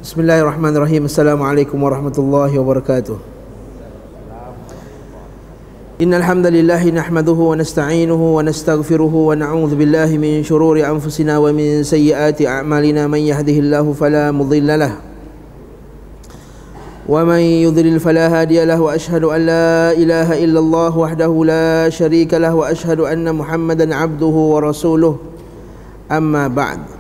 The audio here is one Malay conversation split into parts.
Bismillahirrahmanirrahim. Assalamualaikum warahmatullahi wabarakatuh. Innal hamdalillah nahmaduhu wa nasta'inuhu wa nastaghfiruhu wa na'udzu billahi min shururi anfusina wa min sayyiati a'malina. Man yahdihillahu fala mudilla lahu wa man yudlil fala hadiya lahu. Wa ashhadu an la ilaha illallah wahdahu la syarika lahu wa ashhadu anna Muhammadan 'abduhu wa rasuluhu. Amma ba'd.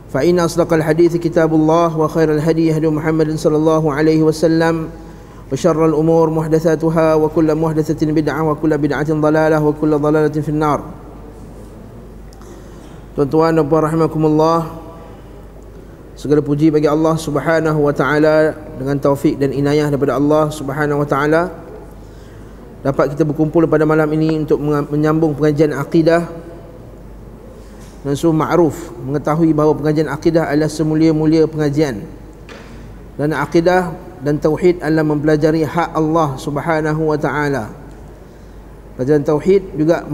Fa inna asdaqal hadiits kitabullah wa khairal hadi hadi Muhammadin sallallahu alaihi wasallam wa syarrul umur muhdatsatuha wa kullu muhdatsatin bid'ah wa kullu bid'atin dhalalah wa kullu dhalalatin finnar. Tuan-tuan dan puan rahimakumullah, segala puji bagi Allah Subhanahu wa taala. Dengan taufik dan inayah daripada Allah Subhanahu wa taala dapat kita berkumpul pada malam ini untuk menyambung pengajian akidah. Dan semua ma'ruf mengetahui bahawa pengajian akidah adalah semulia-mulia pengajian, dan akidah dan tauhid adalah mempelajari hak Allah Subhanahu wa taala. Pelajaran tauhid juga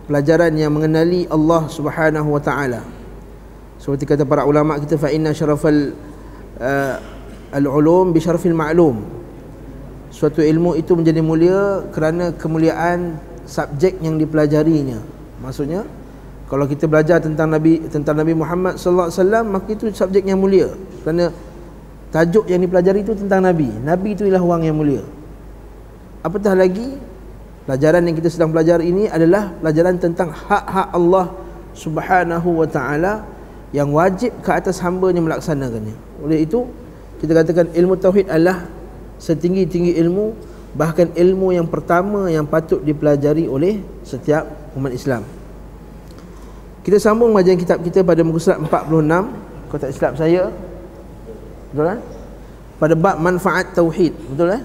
pelajaran yang mengenali Allah Subhanahu wa taala. Seperti kata para ulama kita, fa inna syarafal al-ulum bi syarafil ma'lum. Suatu ilmu itu menjadi mulia kerana kemuliaan subjek yang dipelajarinya. Maksudnya, kalau kita belajar tentang Nabi Muhammad sallallahu alaihi wasallam, maka itu subjek yang mulia kerana tajuk yang dipelajari itu tentang Nabi. Nabi itu ialah orang yang mulia. Apatah lagi pelajaran yang kita sedang pelajari ini adalah pelajaran tentang hak-hak Allah Subhanahu wa taala yang wajib ke atas hamba-Nya melaksanakannya. Oleh itu kita katakan ilmu tauhid adalah setinggi-tinggi ilmu, bahkan ilmu yang pertama yang patut dipelajari oleh setiap umat Islam. Kita sambung pengajian kitab kita pada muka surat 46, kalau tak silap saya. Betul kan? Pada bab manfaat tauhid. Betul kan?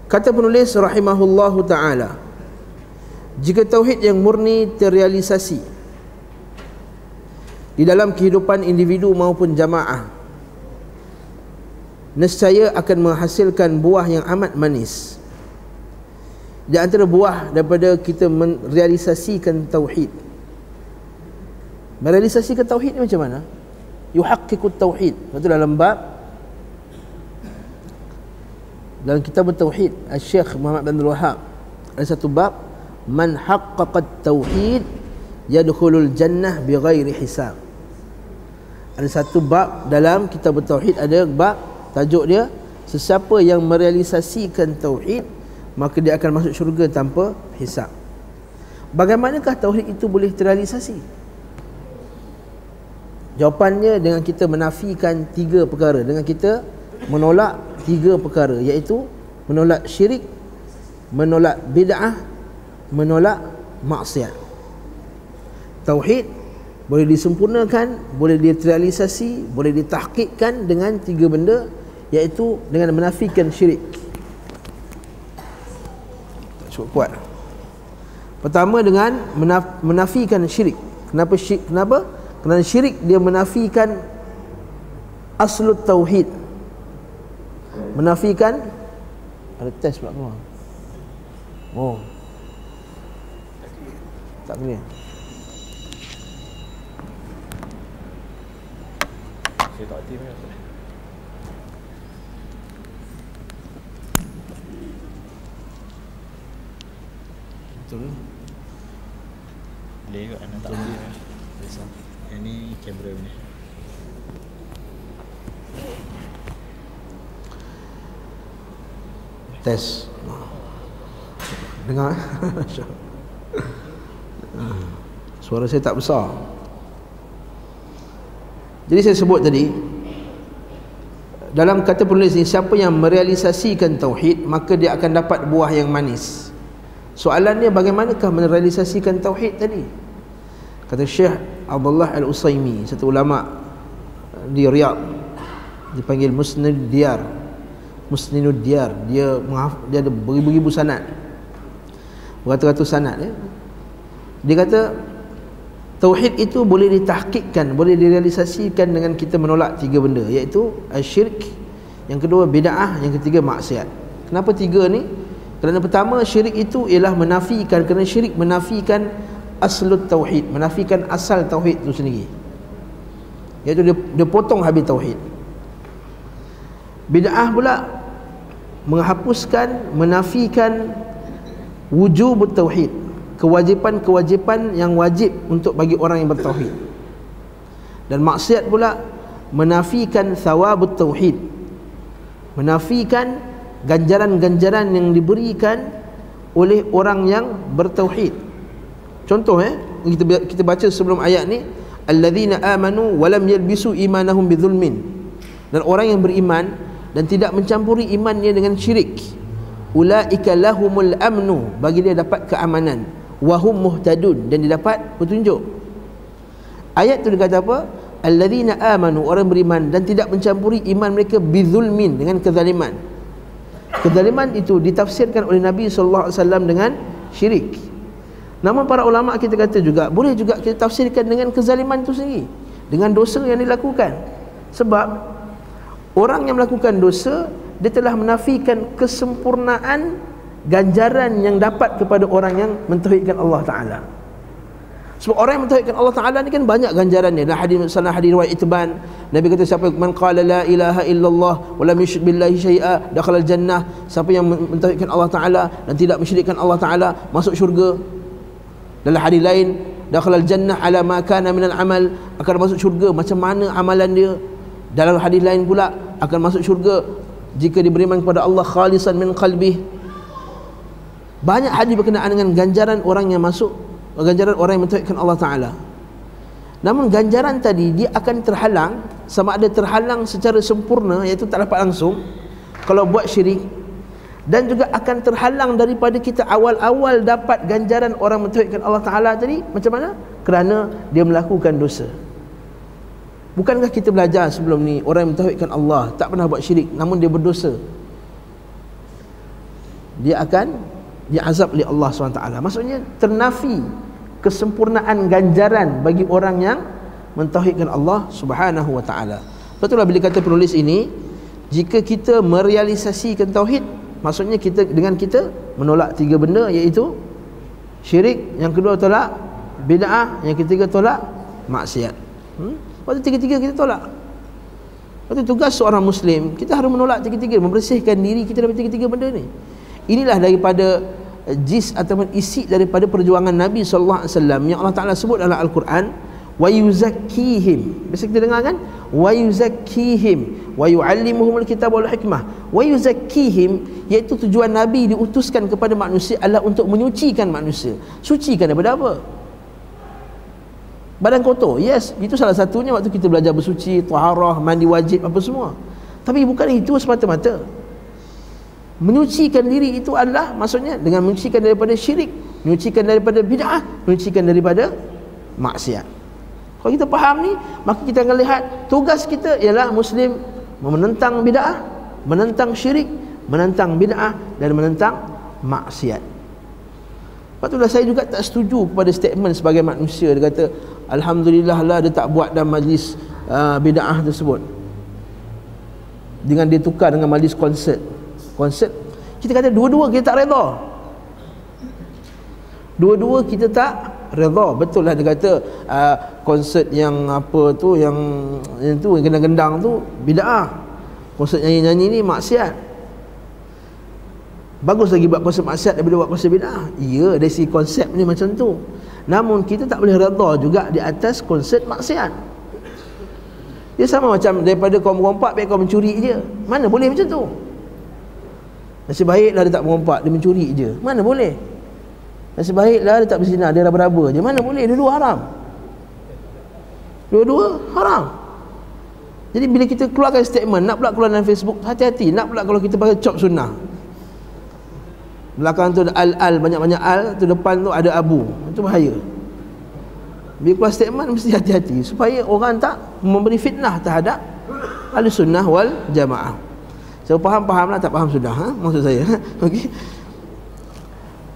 Kata penulis rahimahullahu ta'ala, jika tauhid yang murni terrealisasi di dalam kehidupan individu maupun jamaah, nescaya akan menghasilkan buah yang amat manis. Di antara buah daripada kita merealisasikan tauhid. Merealisasikan tauhid ni macam mana? Yuhaqqiqut tauhid. Itu dalam kitab tauhid Al-Syekh Muhammad bin Abdul Wahhab ada satu bab, man haqqaqat tauhid yadkhulul jannah bighairi hisab. Ada satu bab dalam kitab tauhid, ada bab tajuk dia, sesiapa yang merealisasikan tauhid maka dia akan masuk syurga tanpa hisab. Bagaimanakah tauhid itu boleh terrealisasi? Jawapannya dengan kita menafikan tiga perkara, dengan kita menolak tiga perkara, iaitu menolak syirik, menolak bid'ah, menolak maksiat. Tauhid boleh disempurnakan, boleh diterrealisasi, boleh ditahqiqkan dengan tiga benda, iaitu dengan menafikan syirik. Cukup kuat. Pertama, dengan menafikan syirik. Kenapa syirik? Kenapa? Kerana syirik dia menafikan aslut tauhid. Menafikan, ada test pula keluar. Oh, tak clear. Saya tak aktif ni. Betul. Boleh kot anak tak boleh. Yang ni kamera ni. Tes. Dengar. Suara saya tak besar. Jadi saya sebut tadi, dalam kata penulis ni, siapa yang merealisasikan tauhid maka dia akan dapat buah yang manis. Soalannya, bagaimanakah merealisasikan tauhid tadi? Kata Syekh Abdullah Al-Usaimi, satu ulama di Riyadh, dipanggil Musnid Diyar. Musninud Diyar. Dia ada beribu-ribu sanad, beratus-ratus sanad ya. Dia kata tauhid itu boleh ditahqiqkan, boleh direalisasikan dengan kita menolak tiga benda, iaitu syirik, yang kedua bid'ah, yang ketiga maksiat. Kenapa tiga ni? Kerana pertama, syirik itu ialah menafikan, kerana syirik menafikan aslut tauhid, menafikan asal tauhid itu sendiri. iaitu dia potong habis tauhid. Bid'ah pula menghapuskan, menafikan wujub tauhid, kewajipan-kewajipan yang wajib untuk bagi orang yang bertauhid. Dan maksiat pula menafikan thawabut tauhid, menafikan ganjaran-ganjaran yang diberikan oleh orang yang bertauhid. Contoh kita baca sebelum ayat ni, alladzina amanu wa lam yalbisu imanahum bidzulmin. Dan orang yang beriman dan tidak mencampuri imannya dengan syirik, ulaika lahumul amnu, bagi dia dapat keamanan, wahum muhtadun, dan dia dapat petunjuk. Ayat tu dia kata apa? Alladzina amanu, orang beriman dan tidak mencampuri iman mereka bidzulmin, dengan kezaliman. Kezaliman itu ditafsirkan oleh Nabi SAW dengan syirik. Namun para ulama kita kata juga boleh juga kita tafsirkan dengan kezaliman itu sendiri, dengan dosa yang dilakukan. Sebab orang yang melakukan dosa, dia telah menafikan kesempurnaan ganjaran yang dapat kepada orang yang mentauhidkan Allah Ta'ala. Sebab orang yang mentauhidkan Allah Ta'ala ni kan banyak ganjarannya. Dalam hadis riwayat Itban, Nabi kata siapa man qala la ilaha illallah wa lam yusyrik billahi syai'a dakhala al-jannah. Siapa yang mentauhidkan Allah Ta'ala dan tidak mensyirikkan Allah Ta'ala, masuk syurga. Dalam hadis lain, dakhala al-jannah ala ma kana min al-amal, akan masuk syurga macam mana amalan dia. Dalam hadis lain pula, akan masuk syurga jika diberiman kepada Allah khalisan min qalbih. Banyak hadis berkenaan dengan ganjaran orang yang masuk, ganjaran orang yang mentauhidkan Allah Ta'ala. Namun ganjaran tadi dia akan terhalang, sama ada terhalang secara sempurna, iaitu tak dapat langsung kalau buat syirik, dan juga akan terhalang daripada kita awal-awal dapat ganjaran orang mentauhidkan Allah Ta'ala tadi. Macam mana? Kerana dia melakukan dosa. Bukankah kita belajar sebelum ni, orang yang mentauhidkan Allah tak pernah buat syirik, namun dia berdosa, dia akan diazab oleh Allah SWT. Maksudnya ternafi kesempurnaan ganjaran bagi orang yang mentauhidkan Allah Subhanahu wa taala. Betullah bila kata penulis ini, jika kita merealisasikan tauhid, maksudnya kita dengan kita menolak tiga benda, iaitu syirik, yang kedua tolak bid'ah, yang ketiga tolak maksiat. Lepas tu tiga-tiga kita tolak. Lepas tu tugas seorang Muslim, kita harus menolak tiga-tiga, membersihkan diri kita daripada tiga-tiga benda ni. Inilah daripada jis ataupun isi daripada perjuangan Nabi SAW yang Allah Ta'ala sebut dalam Al-Quran, wa yuzakkihim. Biasa kita dengar kan, wa yuzakkihim wa yu'allimuhumul kitab wal hikmah. Wa yuzakkihim, iaitu tujuan Nabi diutuskan kepada manusia adalah untuk menyucikan manusia. Sucikan daripada apa? Badan kotor. Yes, itu salah satunya waktu kita belajar bersuci, taharah, mandi wajib, apa semua. Tapi bukan itu semata-mata. Menyucikan diri itu adalah maksudnya dengan menyucikan daripada syirik, menyucikan daripada bid'ah, menyucikan daripada maksiat. Kalau kita faham ni, maka kita akan lihat tugas kita ialah Muslim menentang bid'ah, menentang syirik, menentang bid'ah dan menentang maksiat. Lepas tu saya juga tak setuju kepada statement sebagai manusia. Dia kata alhamdulillah lah dia tak buat dalam majlis bid'ah tersebut, dengan dia tukar dengan majlis konsert. Kita kata dua-dua kita tak redha. Dua-dua kita tak redha. Betul lah dia kata konsert yang apa tu, yang tu, yang gendang-gendang tu bid'ah. Konsert nyanyi-nyanyi ni maksiat. Bagus lagi buat konsep maksiat daripada buat konsep bid'ah. Ya, dari segi konsep ni macam tu. Namun kita tak boleh redha juga di atas konsep maksiat. Dia sama macam daripada kau merompak, baik kau mencuri je. Mana boleh macam tu? Nasib baiklah dia tak merompak, dia mencuri je. Mana boleh? Nasib baiklah dia tak berzina, dia raba-raba je. Mana boleh? Dua-dua haram. Dua-dua haram. Jadi bila kita keluarkan statement, nak pula keluar dalam Facebook, hati-hati. Nak pula kalau kita pakai cop sunnah, belakang tu ada al-al, banyak-banyak al, tu depan tu ada abu. Itu bahaya. Bila keluar statement mesti hati-hati supaya orang tak memberi fitnah terhadap Ahlussunnah wal Jamaah. So faham-fahamlah, tak faham sudah, maksud saya. Okey.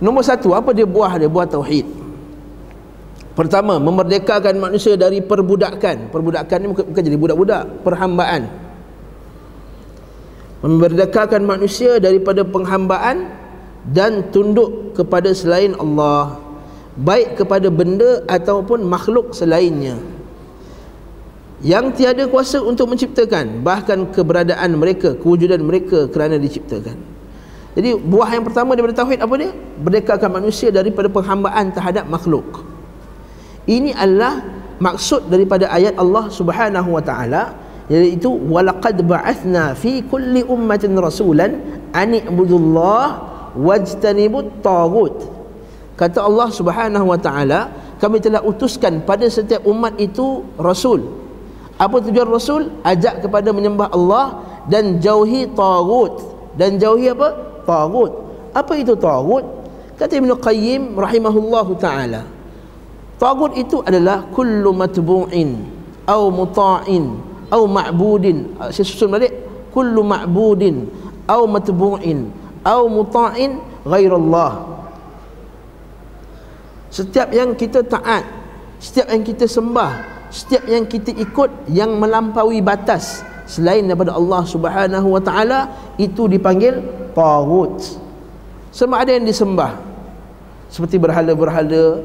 Nombor satu, apa dia buah dia? Buah tauhid. Pertama, memerdekakan manusia dari perbudakan. Perbudakan ni bukan jadi budak-budak, perhambaan. Memerdekakan manusia daripada penghambaan dan tunduk kepada selain Allah, baik kepada benda ataupun makhluk selainnya. yang tiada kuasa untuk menciptakan, bahkan keberadaan mereka, kewujudan mereka kerana diciptakan. Jadi buah yang pertama daripada tauhid apa dia? Merdekakan manusia daripada penghambaan terhadap makhluk. Ini adalah maksud daripada ayat Allah Subhanahu wa taala, iaitu walaqad ba'athna fi kulli ummatin rasulan an i'budullah wajtanibut taghut. Kata Allah Subhanahu wa taala, kami telah utuskan pada setiap umat itu rasul. Apa tujuan rasul? Ajak kepada menyembah Allah dan jauhi taghut. Dan jauhi apa? Taghut. Apa itu taghut? Kata Ibnu Qayyim rahimahullahu taala, taghut itu adalah kullu matbu'in au muta'in au ma'budin. Saya susun balik, kullu ma'budin au matbu'in au muta'in ghairallah. Setiap yang kita taat, setiap yang kita sembah, setiap yang kita ikut yang melampaui batas selain daripada Allah Subhanahu wa taala, itu dipanggil taghut. Sama ada yang disembah seperti berhala-berhala,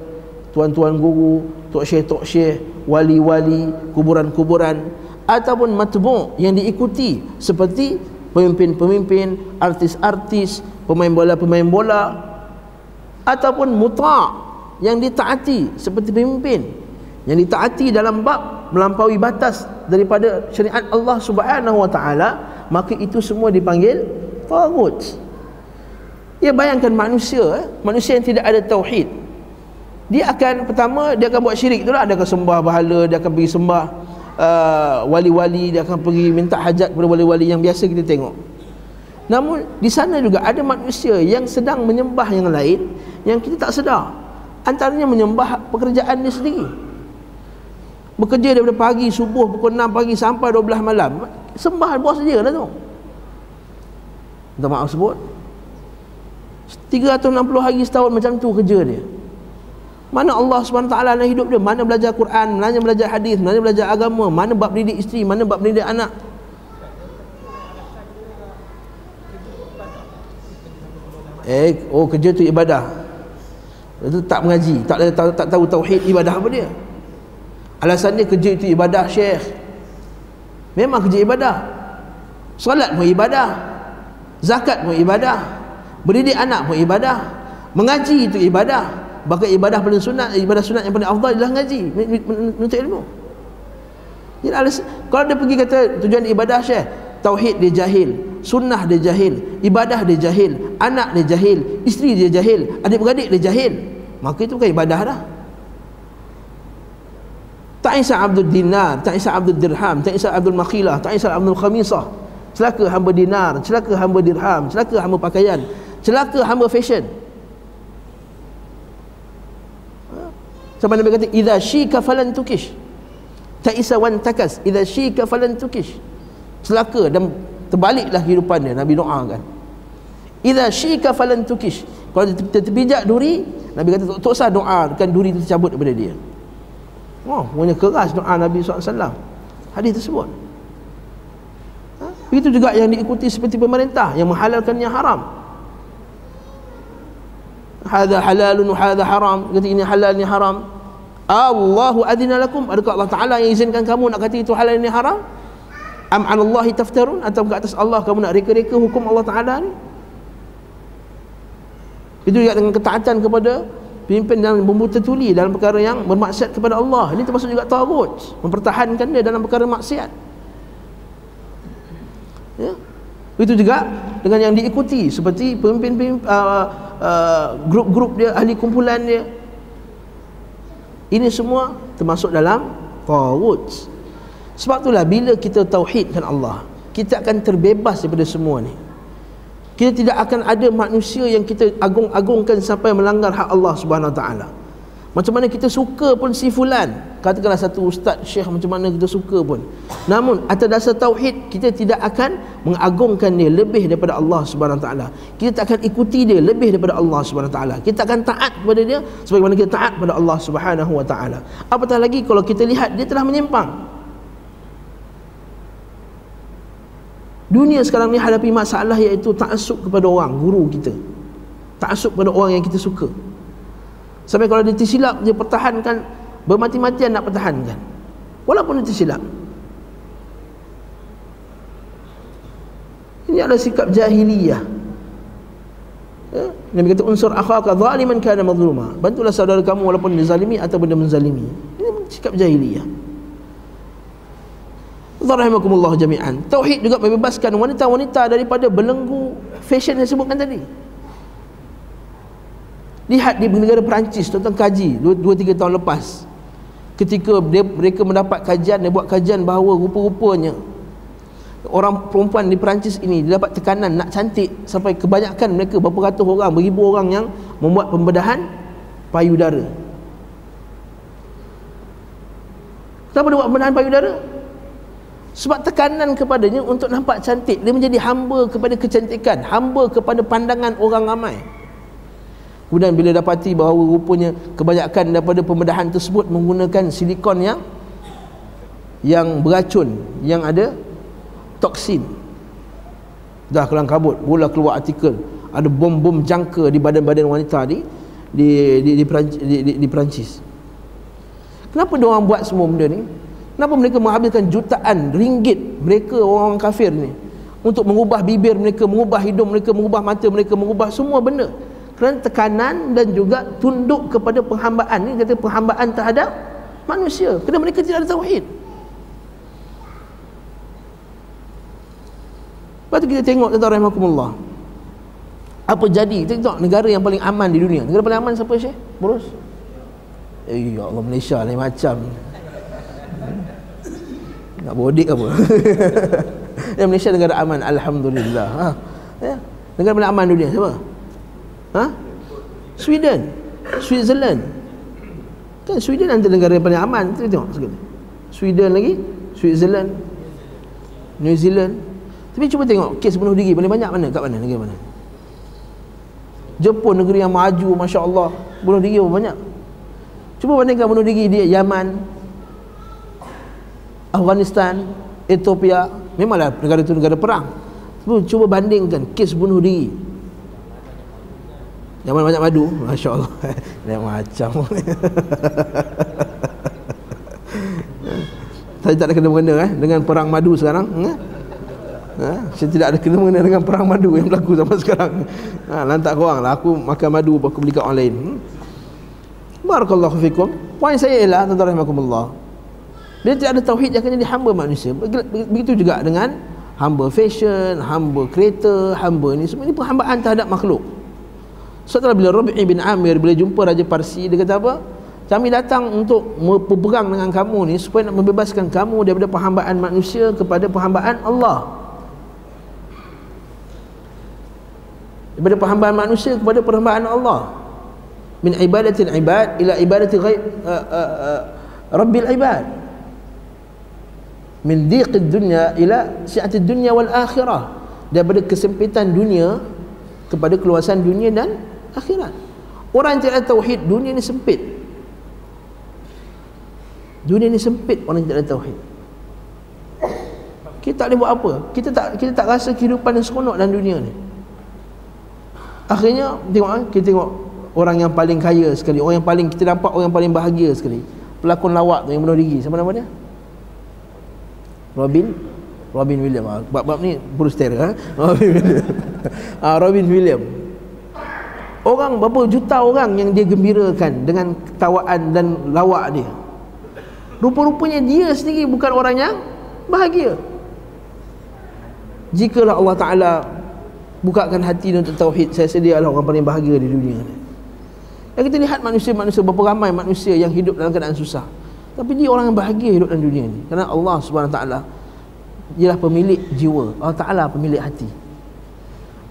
tuan-tuan guru, tok syekh, wali-wali, kuburan-kuburan, ataupun matbu' yang diikuti seperti pemimpin-pemimpin, artis-artis, pemain bola, ataupun muta' yang ditaati seperti pemimpin, yang ditaati dalam bab melampaui batas daripada syariat Allah Subhanahu wa taala, maka itu semua dipanggil taghut. Ya, bayangkan manusia yang tidak ada tauhid, dia akan pertama dia akan buat syirik itulah, dia akan sembah berhala, dia akan pergi sembah wali-wali, dia akan pergi minta hajat kepada wali-wali yang biasa kita tengok. Namun di sana juga ada manusia yang sedang menyembah yang lain yang kita tak sedar. Antaranya menyembah pekerjaan dia sendiri. Bekerja daripada pagi, subuh pukul 6 pagi sampai 12 malam, sembah bos dia lah tu. Minta maaf sebut 360 hari setahun macam tu kerja dia. Mana Allah SWT dalam hidup dia? Mana belajar Quran, mana belajar hadis, mana belajar agama, mana bab didik isteri, mana bab didik anak. Kerja tu ibadah. Itu tak mengaji, tak tahu tauhid ibadah apa dia. Alasan dia kerja itu ibadah, syekh. Memang kerja ibadah. Solat pun ibadah, zakat pun ibadah, berdidik anak pun ibadah, mengaji itu ibadah. Bahkan ibadah paling sunat, ibadah sunat yang paling afdal adalah ngaji, menuntut ilmu. Jadi kalau dia pergi kata tujuan ibadah syekh, tauhid dia jahil, sunnah dia jahil, ibadah dia jahil, anak dia jahil, isteri dia jahil, adik-beradik dia jahil, maka itu bukan ibadah dah. Ta'isa abdul dinar, ta'isa abdul dirham, ta'isa abdul makhilah, ta'isa abdul khamisah. Celaka hamba dinar, celaka hamba dirham, celaka hamba pakaian, celaka hamba fashion. Sampai Nabi kata idza syika falan tukish, ta'isa wan takas, idza syika falan tukish. Celaka dan terbaliklah kehidupan dia. Nabi doakan idza syika falan tukish. Kalau terpijak duri, Nabi kata tak usah doakan duri itu tercabut daripada dia. Punya keras doa Nabi SAW. Hadis tersebut. Itu juga yang diikuti seperti pemerintah yang menghalalkan yang haram. Hadza halalun wa hadza haram. Kata ini halal, ini haram. Allahu adzina lakum. Adakah Allah Ta'ala yang izinkan kamu nak kata itu halal, ini haram? Am 'alallahi taftarun? Atau ke atas Allah kamu nak reka-reka hukum Allah Ta'ala ni? Itu juga dengan ketaatan kepada pimpin dan membuta tuli dalam perkara yang bermaksiat kepada Allah. Ini termasuk juga taghut, mempertahankan dia dalam perkara maksiat. Ya. Itu juga dengan yang diikuti seperti pemimpin grup-grup dia, ahli kumpulan dia. Ini semua termasuk dalam taghut. Sebab itulah bila kita tauhidkan Allah, kita akan terbebas daripada semua ni. Kita tidak akan ada manusia yang kita agung-agungkan sampai melanggar hak Allah Subhanahu Wa Taala. Macam mana kita suka pun si fulan, katakanlah satu ustaz syekh, macam mana kita suka pun, namun atas dasar tauhid kita tidak akan mengagungkan dia lebih daripada Allah Subhanahu Wa Taala. Kita tak akan ikuti dia lebih daripada Allah Subhanahu Wa Taala. Kita akan taat kepada dia sebagaimana kita taat kepada Allah Subhanahu Wa Taala. Apatah lagi kalau kita lihat dia telah menyimpang. Dunia sekarang ni hadapi masalah iaitu ta'assub kepada orang, guru kita. Ta'assub kepada orang yang kita suka. Sampai kalau dia tersilap, dia pertahankan, bermati-matian nak pertahankan. Walaupun dia tersilap. Ini adalah sikap jahiliyah. Ya? Nabi kata unsur akhaka zaliman kana mazluma. Bantulah saudara kamu walaupun dizalimi atau benda menzalimi. Ini sikap jahiliyah. Rahimakumullah jami'an. Tauhid juga membebaskan wanita-wanita daripada belenggu fashion yang disebutkan tadi. Lihat di negara Perancis, tuan-tuan kaji 2-3 tahun lepas, ketika mereka mendapat kajian, dia buat kajian bahawa rupa-rupanya orang perempuan di Perancis ini dia dapat tekanan nak cantik, sampai kebanyakan mereka, berapa ratus orang, beribu orang yang membuat pembedahan payudara. Kenapa dia buat pembedahan payudara? Sebab tekanan kepadanya untuk nampak cantik. Dia menjadi hamba kepada kecantikan, hamba kepada pandangan orang ramai. Kemudian bila dapati bahawa rupanya kebanyakan daripada pembedahan tersebut menggunakan silikon yang beracun, yang ada toksin, dah kelang kabut, bola keluar artikel ada bom-bom jangka di badan-badan wanita di Perancis. Kenapa dia orang buat semua benda ni? Kenapa mereka menghabiskan jutaan ringgit, mereka orang kafir ni, untuk mengubah bibir mereka, mengubah hidung mereka, mengubah mata mereka, mengubah semua benda? Kerana tekanan dan juga tunduk kepada penghambaan. Ni kata penghambaan terhadap manusia, kerana mereka tidak ada tauhid. Lepas tu kita tengok, tuan-tuan rahimakumullah, apa jadi? Kita tengok negara yang paling aman di dunia. Negara paling aman siapa, Syekh? Burus? Ya Allah, Malaysia lain macam. Nak bodik apa? Ya, Malaysia negara aman, alhamdulillah. Ya. Negara paling aman dunia siapa? Sweden, Switzerland. Kan Sweden antara negara yang paling aman. Kita tengok sekali. Sweden lagi, Switzerland, New Zealand. Tapi cuba tengok kes bunuh diri paling banyak mana? Kat mana? Negara mana? Jepun, negeri yang maju, Masya Allah, bunuh diri berapa banyak? Cuba bandingkan bunuh diri di Yaman, Afghanistan, Ethiopia. Memanglah negara itu negara perang. Cuba bandingkan kes bunuh diri. Yang mana banyak madu, Masya Allah. Dia macam saya tak ada kena-mengena dengan perang madu sekarang. Saya tidak ada kena-mengena dengan perang madu yang berlaku zaman sekarang. Lantak korang lah, aku makan madu, aku beli kat orang lain. Barakallahu fikum. Poin saya ialah, tuan-tuan rahimakumullah, bila tidak ada tauhid, dia akan jadi hamba manusia. Begitu juga dengan hamba fashion, hamba kereta, hamba ni, semua ni perhambaan terhadap makhluk. Setelah bila Rabi' bin Amir bila jumpa Raja Parsi, dia kata apa? Kami datang untuk berperang dengan kamu ni supaya nak membebaskan kamu daripada perhambaan manusia kepada perhambaan Allah, daripada perhambaan manusia kepada perhambaan Allah. Min ibadatil ibad ila ibadati Rabbil ibad. Min dhiqid dunya ila si'atid dunya wal akhirah. Daripada kesempitan dunia kepada keluasan dunia dan akhirat. Orang yang tidak ada tauhid, dunia ni sempit. Dunia ni sempit orang yang tidak ada tauhid. Kita tak boleh buat apa. Kita tak rasa kehidupan yang seronok dalam dunia ni. Akhirnya kita tengok orang yang paling kaya sekali, orang yang paling, kita nampak orang yang paling bahagia sekali, pelakon lawak tu yang bunuh diri, siapa nama dia? Robin Williams. Bab ni Brewster, Robin Williams. Orang, berapa juta orang yang dia gembirakan dengan ketawaan dan lawak dia. Rupa-rupanya dia sendiri bukan orang yang bahagia. Jikalau Allah Ta'ala bukakan hati untuk tauhid, saya sedia adalah orang paling bahagia di dunia ni. Dan kita lihat manusia-manusia, berapa ramai manusia yang hidup dalam keadaan susah, tapi dia orang yang bahagia hidup dalam dunia ni. Kerana Allah Subhanahu Wa Ta'ala ialah pemilik jiwa, Allah Ta'ala pemilik hati.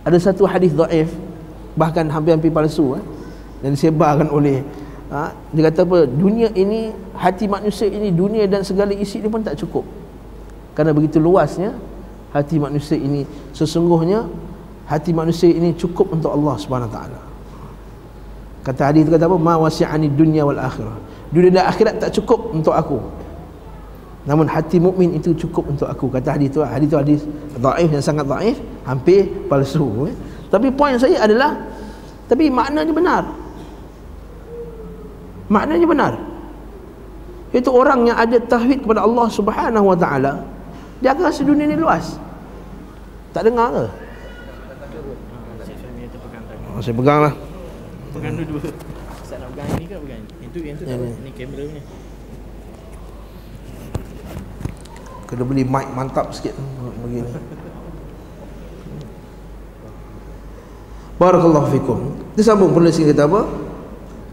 Ada satu hadis dhaif, bahkan hampir-hampir palsu, dan disebarkan oleh dia kata apa, dunia ini, hati manusia ini, dunia dan segala isi dia pun tak cukup. Kerana begitu luasnya hati manusia ini. Sesungguhnya hati manusia ini cukup untuk Allah Subhanahu Wa Ta'ala. Kata hadis itu kata apa? Ma wasi'ani dunya wal akhirah. Dunia dan akhirat tak cukup untuk aku, namun hati mukmin itu cukup untuk aku. Kata hadis itu hadis dhaif, yang sangat dhaif, hampir palsu. Tapi poin saya adalah, tapi maknanya benar. Maknanya benar. Itu orang yang ada tauhid kepada Allah Subhanahu Wa Ta'ala, dia akan rasa dunia ni luas. Tak dengar ke? Saya pegang lah. Pegang dua-dua. Ustaz nak pegang ini ke pegang ini? Yang tu ni kamera punya. Kena beli mic mantap sikit begini. Barakallahu fikum. Dia sambung penulis kata apa?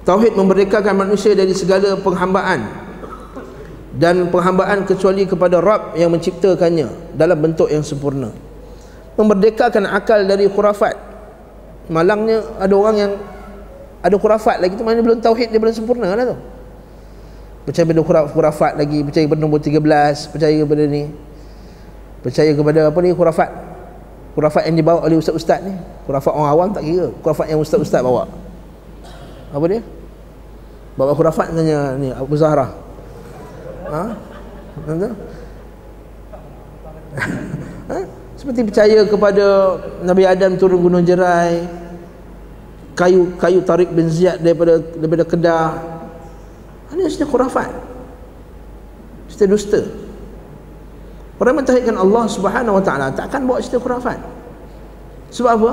Tauhid memerdekakan manusia dari segala penghambaan dan penghambaan kecuali kepada Rabb yang menciptakannya dalam bentuk yang sempurna. Memerdekakan akal dari khurafat. Malangnya ada orang yang ada khurafat lagi tu, mana belum tauhid dia belum sempurna lah tu. Percaya pada khurafat lagi, percaya pada nombor 13, percaya kepada ni, percaya kepada apa ni, khurafat yang dibawa oleh ustaz-ustaz ni. Khurafat orang awam tak kira, khurafat yang ustaz-ustaz bawa. Apa dia? Bawa khurafat tanya ni Abu Zahra. Betul? Seperti percaya kepada Nabi Adam turun gunung Jerai, kayu Tariq bin Ziyad daripada Kedah. Ini cerita khurafat, cerita dusta. Orang mentauhidkan Allah Subhanahu Wa Taala tak akan bawa cerita khurafat. Sebab apa?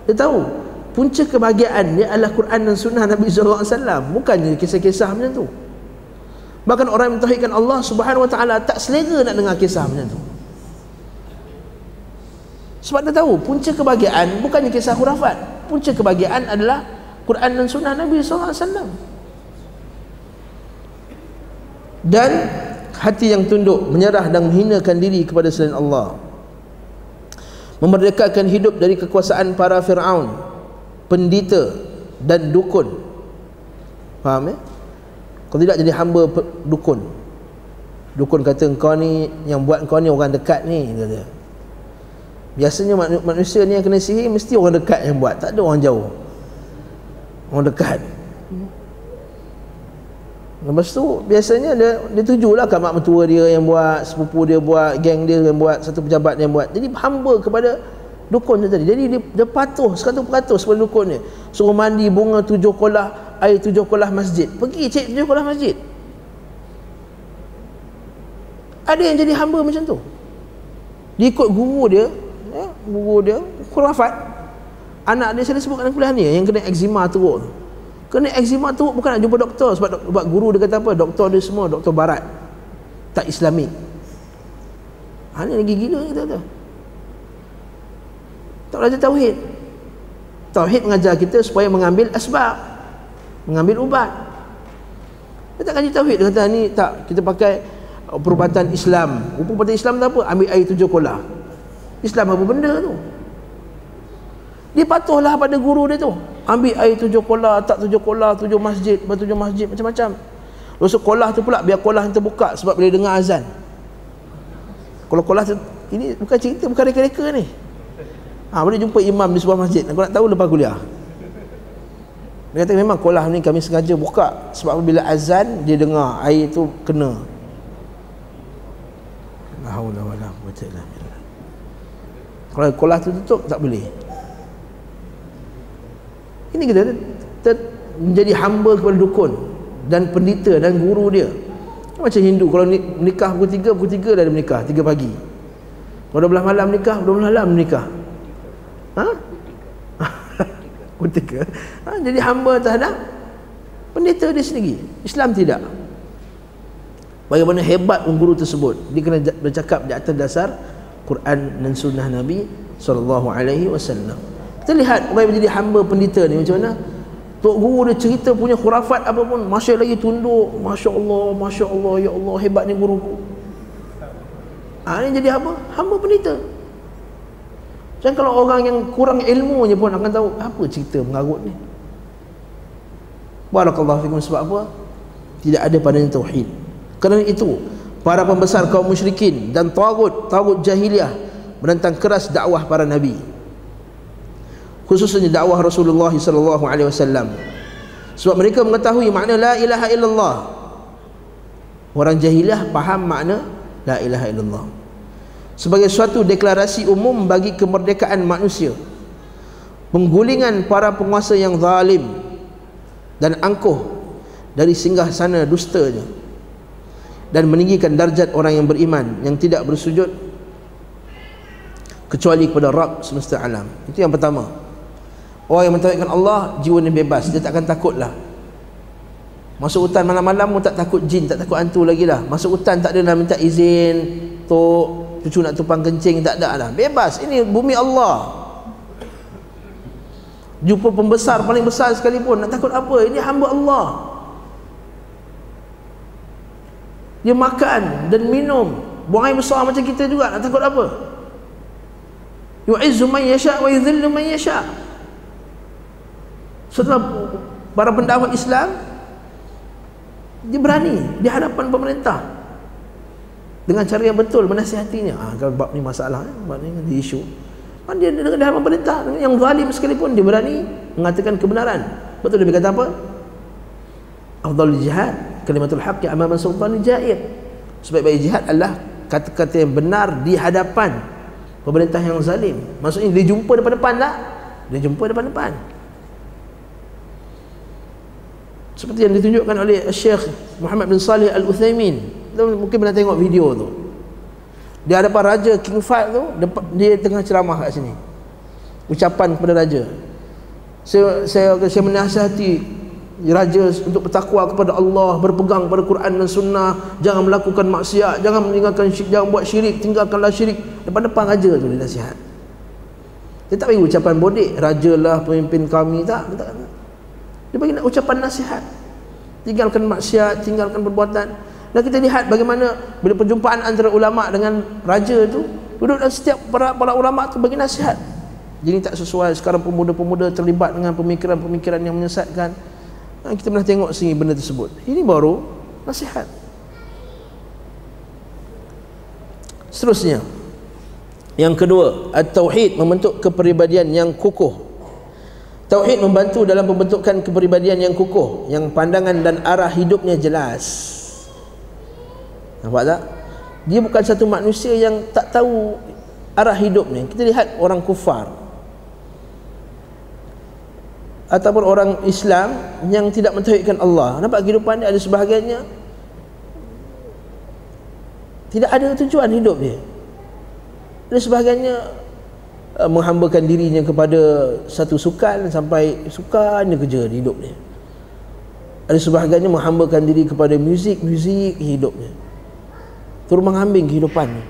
Dia tahu punca kebahagiaan dia adalah Quran dan Sunnah Nabi sallallahu alaihi wasallam, bukannya kisah-kisah macam tu. Bahkan orang yang mentauhidkan Allah Subhanahu Wa Taala tak selera nak dengar kisah macam tu. Sebab dia tahu punca kebahagiaan bukannya kisah khurafat. Punca kebahagiaan adalah Quran dan Sunnah Nabi sallallahu alaihi wasallam. Dan hati yang tunduk, menyerah dan menghinakan diri kepada selain Allah. Memerdekakan hidup dari kekuasaan para Fir'aun, pendeta dan dukun. Faham ya? Kau tidak jadi hamba dukun. Dukun kata engkau ni, yang buat kau ni orang dekat ni, kata. Biasanya manusia ni yang kena sihir mesti orang dekat yang buat, tak ada orang jauh, orang dekat. Lepas tu biasanya dia tujulah kat mak mentua dia yang buat, sepupu dia buat, geng dia yang buat, satu pejabat yang buat. Jadi hamba kepada dukun tu tadi. Jadi dia patuh 100% kepada dukun dia. Suruh mandi bunga 7 kolah, air 7 kolah masjid. Pergi cek 7 kolah masjid. Ada yang jadi hamba macam tu. Dia ikut guru dia, khurafat. Anak dia saya sebut kat kuliah ni yang kena eczema teruk. Kena eczema teruk bukan nak jumpa doktor. Sebab guru dia kata apa? Doktor dia semua doktor barat, tak Islamik. Ini lagi gila kita kata. Tak belajar tauhid. Tauhid mengajar kita supaya mengambil asbab, mengambil ubat. Dia tak kaji tauhid. Dia kata ni tak, kita pakai perubatan Islam. Perubatan Islam tu apa? Ambil air 7 kolah. Islam apa benda tu? Dia patuhlah pada guru dia tu. Ambil air 7 kolah, tak 7 kolah, 7 masjid, 7 masjid, macam-macam. Lepas kolah tu pula biar kolah yang terbuka sebab boleh dengar azan. Kalau kolah tu, ini bukan cerita, bukan reka-reka ni. Boleh jumpa imam di sebuah masjid. Aku nak tahu lepas kuliah. Dia kata memang kolah ni kami sengaja buka sebab apabila azan dia dengar air tu kena. La haula wala quwwata illa billah. Kalau kolah tu tutup tak boleh. Ini kita menjadi hamba kepada dukun dan pendeta dan guru dia. Macam Hindu, kalau menikah pukul 3 dah ada menikah 3 pagi. Kalau 12 malam nikah, 12 malam menikah. Pukul 3. Jadi hamba terhadap pendeta dia sendiri. Islam tidak. Bagaimana hebat guru tersebut, dia kena bercakap di atas dasar Quran dan Sunnah Nabi SAW. Kita lihat orang yang menjadi hamba pendeta ni macam mana. Tok guru dia cerita punya khurafat apa pun, masih lagi tunduk. Masya Allah, ya Allah, hebat ni guruku. Ini jadi apa? Hamba pendeta. Dan kalau orang yang kurang ilmunya pun akan tahu apa cerita mengarut ni. Barakallahu fikum. Sebab apa? Tidak ada padanya tauhid. Kerana itu para pembesar kaum musyrikin dan tagut jahiliah menentang keras dakwah para nabi, khususnya dakwah Rasulullah sallallahu alaihi wasallam. Sebab mereka mengetahui makna la ilaha illallah. Orang jahiliah faham makna la ilaha illallah sebagai suatu deklarasi umum bagi kemerdekaan manusia, penggulingan para penguasa yang zalim dan angkuh dari singgah sana dustanya, dan meninggikan darjat orang yang beriman yang tidak bersujud kecuali kepada Rabb semesta alam. Itu yang pertama. Orang yang mentauhidkan Allah, jiwanya bebas, dia tak akan takutlah. Masuk hutan malam-malam pun tak takut jin, tak takut hantu lagi dah. Masuk hutan tak ada nak minta izin, tok cucu nak tumpang kencing, tak ada dah. Bebas. Ini bumi Allah. Jumpa pembesar paling besar sekalipun, nak takut apa? Ini hamba Allah. Dia makan dan minum, buang air besar macam kita juga, nak takut apa? Yu'izzu man yasha' wa yudhillu man yasha'. Setelah para pendakwah Islam, dia berani di hadapan pemerintah dengan cara yang betul menasihatinya. Kalau bab ni masalah, bab ni di isu, dia di hadapan pemerintah yang zalim sekalipun, dia berani mengatakan kebenaran. Betul dia kata apa? Afdalul jihad kalimatul haqqi amama sultanil jair. Sebaik-baik jihad adalah kata-kata yang benar di hadapan pemerintah yang zalim. Maksudnya dia jumpa depan-depan tak? Dia jumpa depan-depan. Seperti yang ditunjukkan oleh Syekh Muhammad bin Salih Al-Uthaymin. Mungkin pernah tengok video tu. Di hadapan Raja King Fahd tu, dia tengah ceramah kat sini. Ucapan kepada Raja. Saya menasihati Raja untuk bertakwa kepada Allah, berpegang pada Quran dan Sunnah, jangan melakukan maksiat, jangan meninggalkan syirik, jangan buat syirik, tinggalkanlah syirik. Depan-depan Raja tu dia nasihat. Dia tak bagi ucapan bodek, Raja lah pemimpin kami, tak. Dia bagi ucapan nasihat. Tinggalkan maksiat, tinggalkan perbuatan. Dan kita lihat bagaimana bila perjumpaan antara ulama dengan raja tu, duduk dan setiap para ulama tu bagi nasihat. Jadi tak sesuai. Sekarang pemuda-pemuda terlibat dengan pemikiran-pemikiran yang menyesatkan. Kita pernah tengok sini benda tersebut. Ini baru nasihat. Seterusnya, yang kedua, at-tauhid membentuk kepribadian yang kukuh. Tauhid membantu dalam pembentukan kepribadian yang kukuh, yang pandangan dan arah hidupnya jelas. Nampak tak? Dia bukan satu manusia yang tak tahu arah hidupnya. Kita lihat orang kufar ataupun orang Islam yang tidak mentauhidkan Allah. Nampak kehidupan dia ada sebahagiannya tidak ada tujuan hidup dia. Ada sebahagiannya menghambakan dirinya kepada satu sukan sampai sukan dia kerja di hidup dia. Ada sebahagiannya menghambakan diri kepada muzik hidupnya. Turun mengambil kehidupan ni.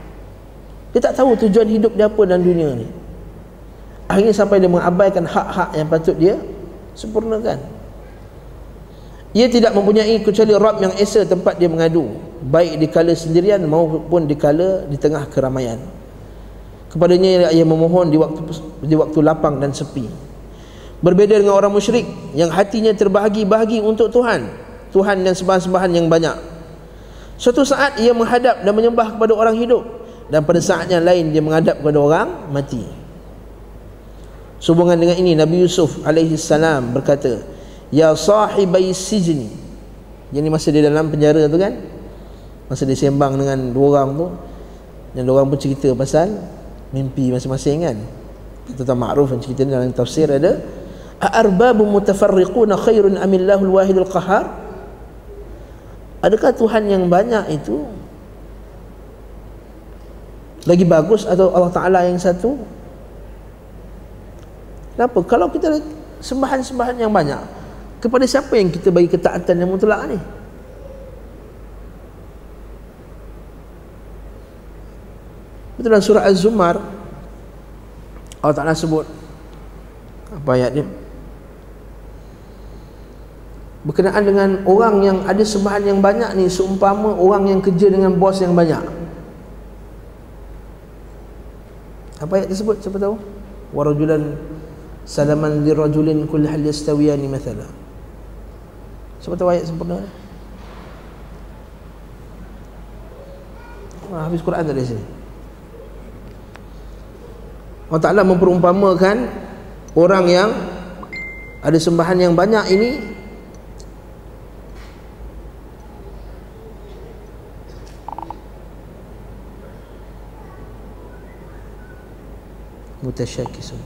Dia tak tahu tujuan hidup dia apa dalam dunia ni. Akhirnya sampai dia mengabaikan hak-hak yang patut dia sempurnakan. Ia tidak mempunyai kecuali Rabb yang esa tempat dia mengadu, baik di kala sendirian maupun di kala di tengah keramaian. Kepadanya ia memohon di waktu lapang dan sepi. Berbeza dengan orang musyrik yang hatinya terbahagi-bahagi untuk Tuhan dan sembahan-sembahan yang banyak. Suatu saat ia menghadap dan menyembah kepada orang hidup, dan pada saat yang lain dia menghadap kepada orang mati. Sehubungan dengan ini Nabi Yusuf alaihi salam berkata, ya sahibai sijni. Jadi masa dia dalam penjara tu kan, masa dia sembang dengan dua orang tu, dan dua orang pun cerita pasal mimpi masing-masing kan. Tentang Ma'ruf yang cerita dalam tafsir ada, a'arbabun mutafarriquna khairun amillahul wahidul qahar. Adakah Tuhan yang banyak itu lagi bagus atau Allah Ta'ala yang satu? Kenapa? Kalau kita sembahan-sembahan yang banyak, kepada siapa yang kita bagi ketaatan yang mutlak ni? Betul dalam surah Az-Zumar Allah Ta'ala sebut apa ayat dia? Berkenaan dengan orang yang ada sembahan yang banyak ni, seumpama orang yang kerja dengan bos yang banyak. Apa ayat tersebut? Siapa tahu? Wa rajulan salaman lirajulin kulli hal yastawiyani mathala. Siapa tahu ayat sempurna? Habis Quran tak ada sini. Allah Ta'ala memperumpamakan orang yang ada sembahan yang banyak ini mutasyakisun.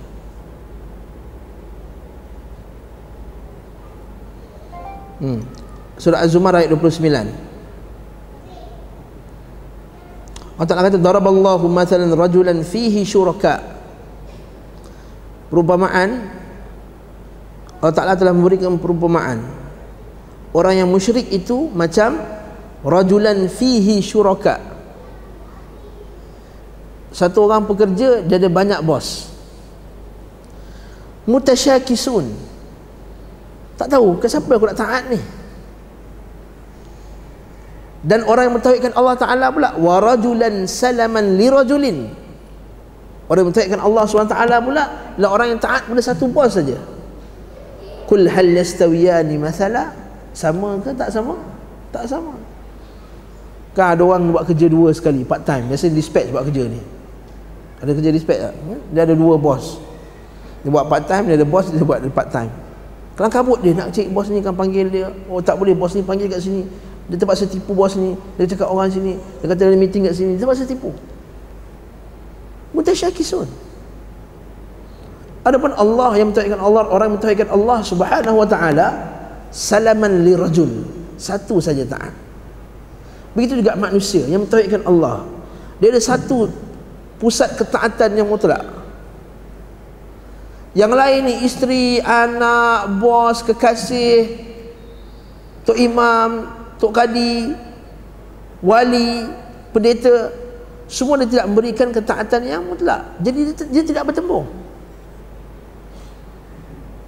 Surah Az-Zumar ayat 29. Allah Ta'ala kata daraballahu mathalan rajulan fihi syuraka. Perumpamaan, Allah Ta'ala telah memberikan perumpamaan orang yang musyrik itu macam rajulan fihi syuraka. Satu orang pekerja, dia ada banyak bos. Mutasyakisun, tak tahu ke siapa aku nak taat ni. Dan orang yang mentauhidkan Allah Ta'ala pula, wa rajulan salaman li rajulin. Orang yang mentauhidkan Allah SWT pula lah orang yang taat pada satu bos saja. Kul hal yastawiyani mathala, sama ke tak sama? Tak sama. Kan ada orang buat kerja dua sekali, part time. Biasa dispatch buat kerja ni. Ada kerja dispatch tak? Dia ada dua bos. Dia buat part time, dia ada bos, dia buat part time. Kelang kabut dia nak cek bos ni kan panggil dia. Oh tak boleh, bos ni panggil kat sini. Dia terpaksa tipu bos ni. Dia cakap orang sini, dia kata ada meeting kat sini, dia terpaksa tipu. Mutasyakisun. Adapun Allah yang mentauhidkan Allah, orang yang mentauhidkan Allah Subhanahu wa taala, salaman li rajul, satu saja taat. Begitu juga manusia yang mentauhidkan Allah, dia ada satu pusat ketaatan yang mutlak. Yang lain ni isteri, anak, bos, kekasih, tok imam, tok kadi, wali, pendeta, semua dia tidak memberikan ketaatan yang mutlak. Jadi dia tidak bertembung.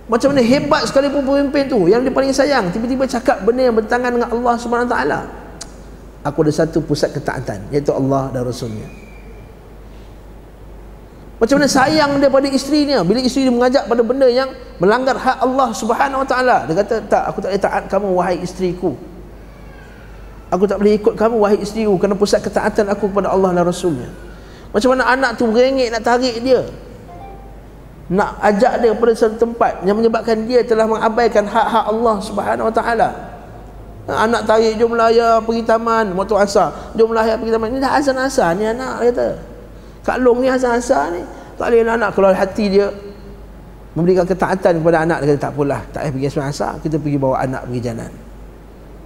Macam mana hebat sekalipun pemimpin tu, yang dia paling sayang, tiba-tiba cakap benda yang bertentangan dengan Allah Subhanahu Wa Taala. Aku ada satu pusat ketaatan, iaitu Allah dan Rasulnya. Macam mana sayang dia pada isterinya, bila isteri dia mengajak pada benda yang melanggar hak Allah Subhanahu Wa Taala, dia kata, tak, aku tak boleh taat kamu wahai isteriku. Aku tak boleh ikut kamu wahai isteriku, kerana pusat ketaatan aku kepada Allah dan Rasulnya. Macam mana anak tu merengek nak tarik dia, nak ajak dia pada satu tempat yang menyebabkan dia telah mengabaikan hak-hak Allah Subhanahu Wa Taala. Anak tarik, jom melaya pergi taman waktu asar, jom melaya pergi taman. Ni dah azan asar ni anak, dia kata. Kak Long ni asal-asal ni tak boleh anak, kalau hati dia memberikan ketaatan kepada anak, dia kata tak apalah, tak payah pergi sembahyang asar, kita pergi bawa anak pergi jalan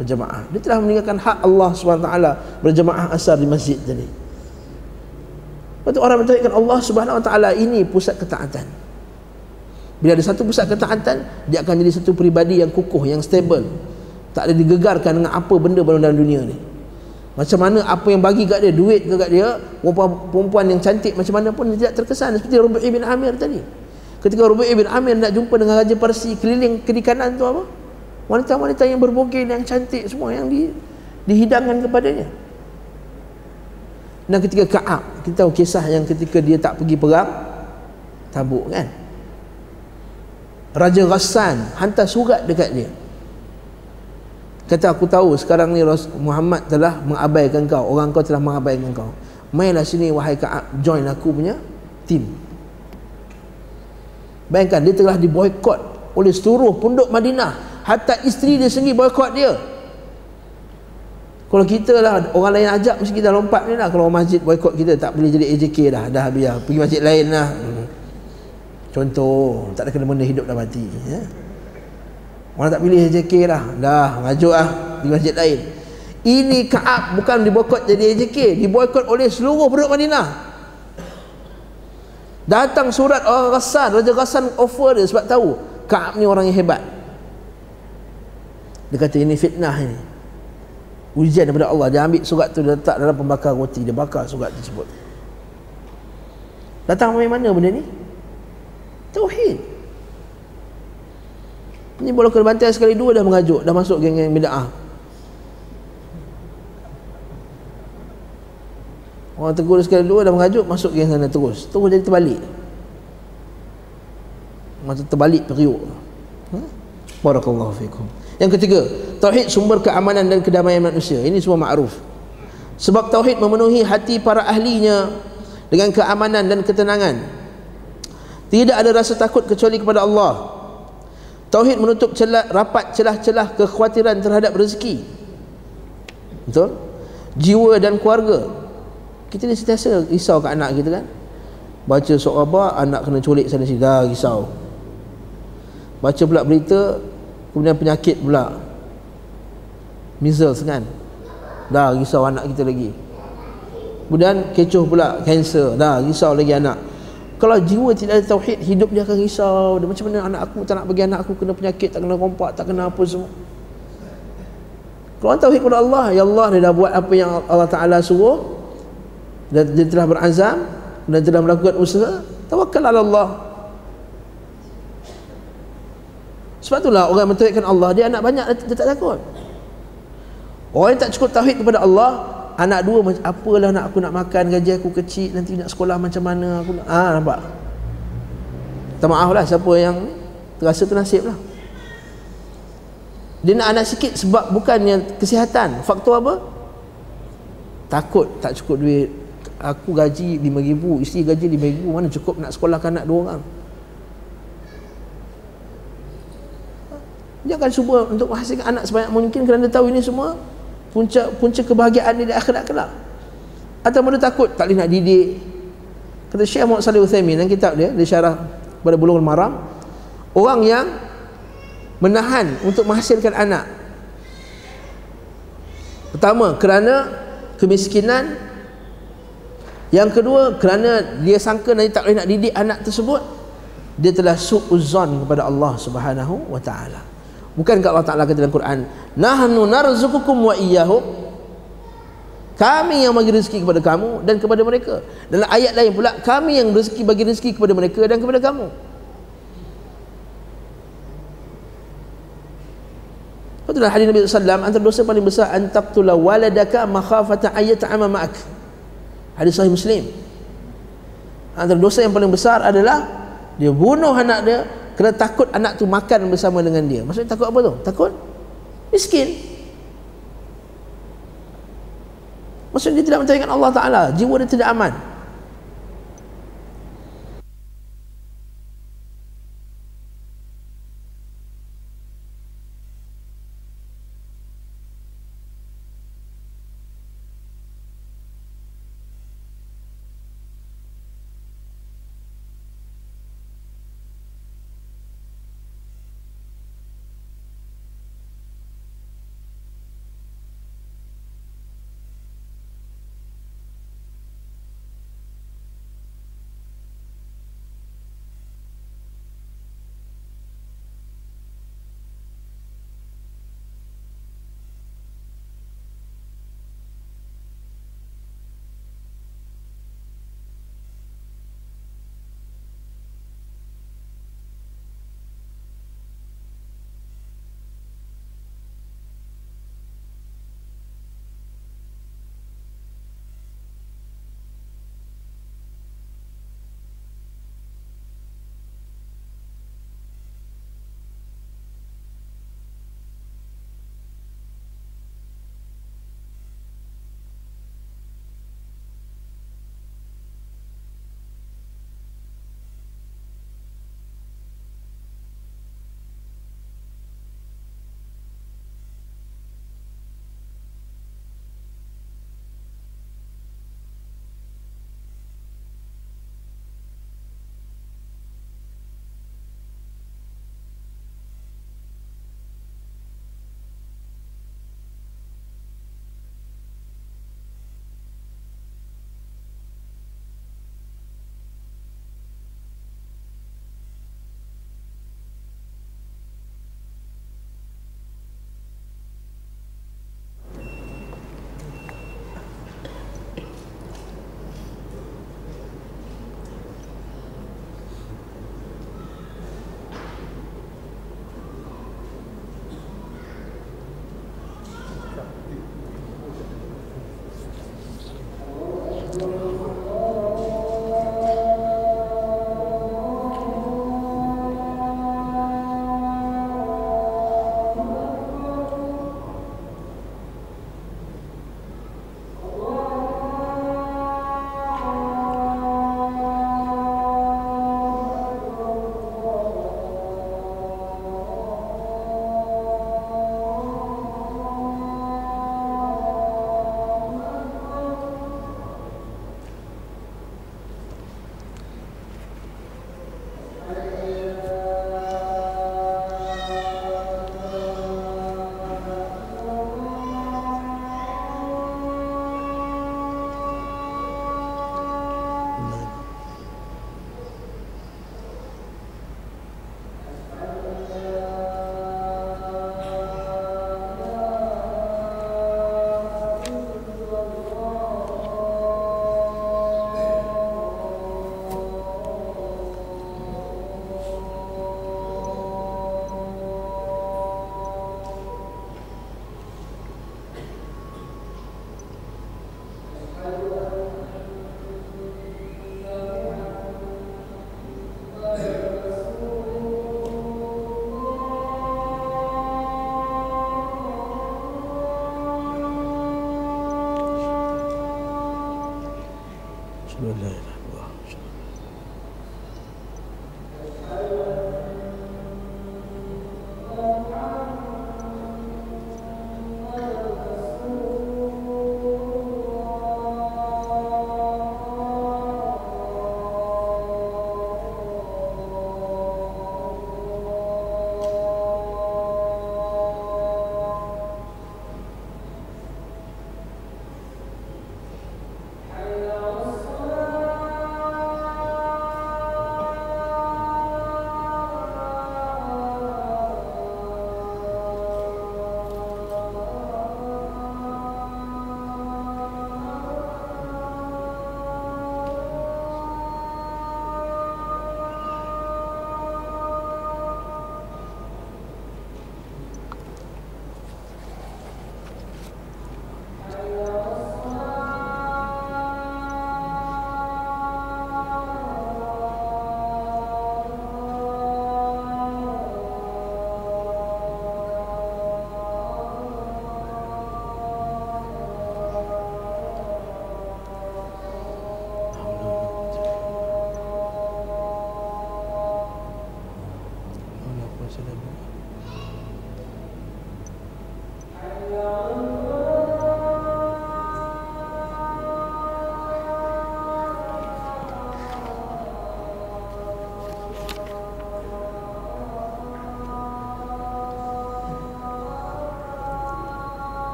berjemaah. Dia telah meninggalkan hak Allah SWT berjemaah asar di masjid tadi. Lepas tu orang mentauhidkan Allah SWT, ini pusat ketaatan. Bila ada satu pusat ketaatan, dia akan jadi satu peribadi yang kukuh, yang stable, tak ada digegarkan dengan apa benda dalam dunia ni. Macam mana apa yang bagi kat dia, duit ke kat dia, perempuan yang cantik macam mana pun dia tidak terkesan. Seperti Rubai' bin Amir tadi. Ketika Rubai' bin Amir nak jumpa dengan Raja Parsi, keliling kiri kanan tu apa? Wanita-wanita yang berbogel, yang cantik semua yang dihidangkan kepadanya. Dan ketika Ka'ab, kita tahu kisah yang ketika dia tak pergi perang Tabuk kan, Raja Ghassan hantar surat dekat dia, kata, aku tahu sekarang ni Muhammad telah mengabaikan kau, orang kau telah mengabaikan kau, mainlah sini wahai Ka'ab, join aku punya tim. Bayangkan, dia telah diboykot oleh seluruh penduduk Madinah, hatta isteri dia sendiri boykot dia. Kalau kita lah, orang lain ajak mesti kita lompat ni lah. Kalau masjid boykot kita, tak boleh jadi AJK dah biar pergi masjid lain lah. Contoh, tak ada kena-mena hidup dan mati ya? Orang tak pilih AJK dah ngajuk di masjid lain. Ini Ka'ab bukan diboykot jadi AJK, diboykot oleh seluruh penduduk Madinah. Datang surat orang Ghassan, Raja Ghassan offer dia sebab tahu Ka'ab ni orang yang hebat. Dia kata ini fitnah, ini ujian daripada Allah. Dia ambil surat tu, dia letak dalam pembakar roti, dia bakar surat tersebut. Datang dari mana benda ni? Tauhid. Ni bola kena bantai sekali dua dah mengajuk, dah masuk geng-geng bid'ah. Orang tegur sekali dua dah mengajuk, masuk geng sana terus jadi terbalik. Masa terbalik periuk. Barakallahu fikum. Yang ketiga, tauhid sumber keamanan dan kedamaian manusia. Ini semua makruf. Sebab tauhid memenuhi hati para ahlinya dengan keamanan dan ketenangan. Tidak ada rasa takut kecuali kepada Allah. Tauhid menutup rapat celah-celah kekhawatiran terhadap rezeki. Betul? Jiwa dan keluarga. Kita ni sentiasa risau kat anak kita kan. Baca surat khabar, anak kena culik sana sini, dah risau. Baca pula berita, kemudian penyakit pula, measles kan, dah risau anak kita lagi. Kemudian kecoh pula, kanser, dah risau lagi anak. Kalau jiwa tidak ada tauhid, hidup dia akan risau. Dia macam mana anak aku, tak nak bagi anak aku kena penyakit, tak kena rompak, tak kena apa semua. Kalau orang tauhid kepada Allah, ya Allah, dia dah buat apa yang Allah Ta'ala suruh, dan dia telah berazam dan telah melakukan usaha, tawakkal ala Allah. Sebab itulah orang yang mentauhidkan Allah, dia anak banyak, dia tak takut. Orang yang tak cukup tauhid kepada Allah, anak dua, apalah nak aku nak makan, gaji aku kecil, nanti nak sekolah macam mana aku nak, nampak. Minta maaf lah siapa yang terasa ternasib lah. Dia nak anak sikit sebab bukannya kesihatan. Faktor apa? Takut tak cukup duit. Aku gaji 5,000, isteri gaji 5,000, mana cukup nak sekolahkan anak 2 orang. Dia akan cuba untuk menghasilkan anak sebanyak mungkin kerana tahu ini semua punca kebahagiaan dia di akhirat kelak. Atau dia takut tak boleh nak didik. Kata Syekh Muhammad Shalih Utsaimin dalam kitab dia syarah pada Bulughul Maram, orang yang menahan untuk menghasilkan anak, pertama kerana kemiskinan, yang kedua kerana dia sangka nanti tak boleh nak didik anak tersebut, dia telah su'uzzon kepada Allah Subhanahu wa taala. Bukankah Allah Ta'ala kata dalam Quran, nahnu narzuqukum wa iyyahum, kami yang bagi rezeki kepada kamu dan kepada mereka. Dalam ayat lain pula, kami yang bagi rezeki kepada mereka dan kepada kamu. Itulah hadis Nabi SAW, antara dosa paling besar antaqtula waladaka makhafata ayyata'ama ma'ak. Hadis Sahih Muslim. Antara dosa yang paling besar adalah dia bunuh anak dia kerana takut anak tu makan bersama dengan dia. Maksudnya takut apa tu? Takut miskin. Maksudnya dia tidak mentauhidkan Allah Ta'ala, jiwa dia tidak aman.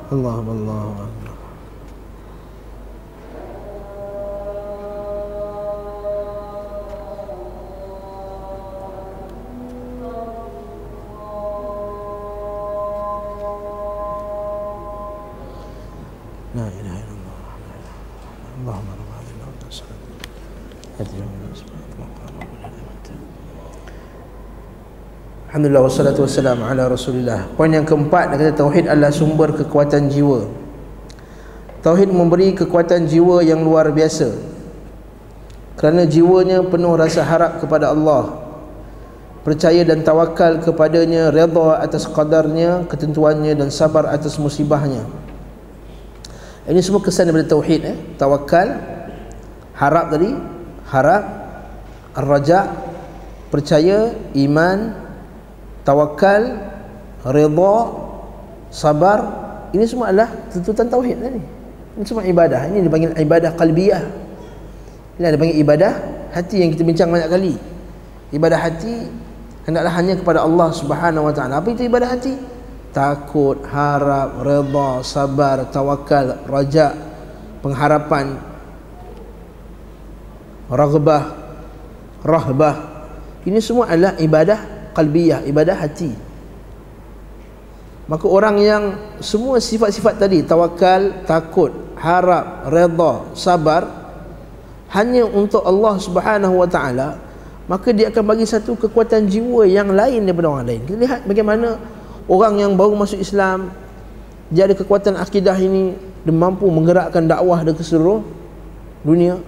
Allahu Akbar. La ilaha illallah. Allahumma rabb hadhihi al-salat. Alhamdulillah wassalatu wassalamu ala Rasulillah. Poin yang keempat, dia kata tauhid adalah sumber kekuatan jiwa. Tauhid memberi kekuatan jiwa yang luar biasa, kerana jiwanya penuh rasa harap kepada Allah, percaya dan tawakal kepadanya, redha atas qadarnya, ketentuannya, dan sabar atas musibahnya. Ini semua kesan daripada tauhid. Tawakal, harap tadi, harap, ar-raja, percaya, iman, tawakal, redha, sabar. Ini semua adalah tuntutan tauhid tadi. Ini semua ibadah. Ini dipanggil ibadah qalbiyah. Ini dipanggil ibadah hati yang kita bincang banyak kali. Ibadah hati hendaklah hanya kepada Allah Subhanahu wa taala. Apa itu ibadah hati? Takut, harap, redha, sabar, tawakal, raja, pengharapan, raghbah, rahbah. Ini semua adalah ibadah qalbiyah, ibadah hati. Maka orang yang semua sifat-sifat tadi, tawakal, takut, harap, redha, sabar, hanya untuk Allah Subhanahu wa taala, maka dia akan bagi satu kekuatan jiwa yang lain daripada orang lain. Kita lihat bagaimana orang yang baru masuk Islam, dia ada kekuatan akidah ini, dia mampu menggerakkan dakwah ke seluruh dunia.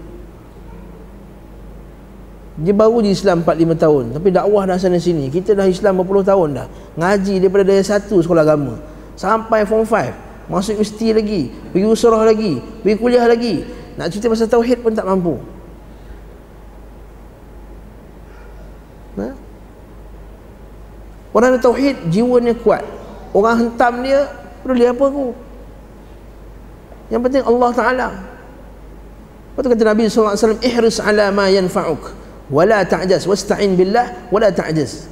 Dia baru di Islam 4-5 tahun, tapi dakwah dah sana sini. Kita dah Islam berpuluh tahun dah, ngaji daripada darjah 1 sekolah agama sampai form 5, masuk universiti lagi, pergi usrah lagi, pergi kuliah lagi. Nak cerita pasal tauhid pun tak mampu. Orang ada tauhid, jiwanya kuat. Orang hentam dia, peduli apa aku? Yang penting Allah Ta'ala. Lepas tu kata Nabi SAW, ihris ala ma yanfa'uk wala ta'jaz, wasta'in billah wala ta'jaz.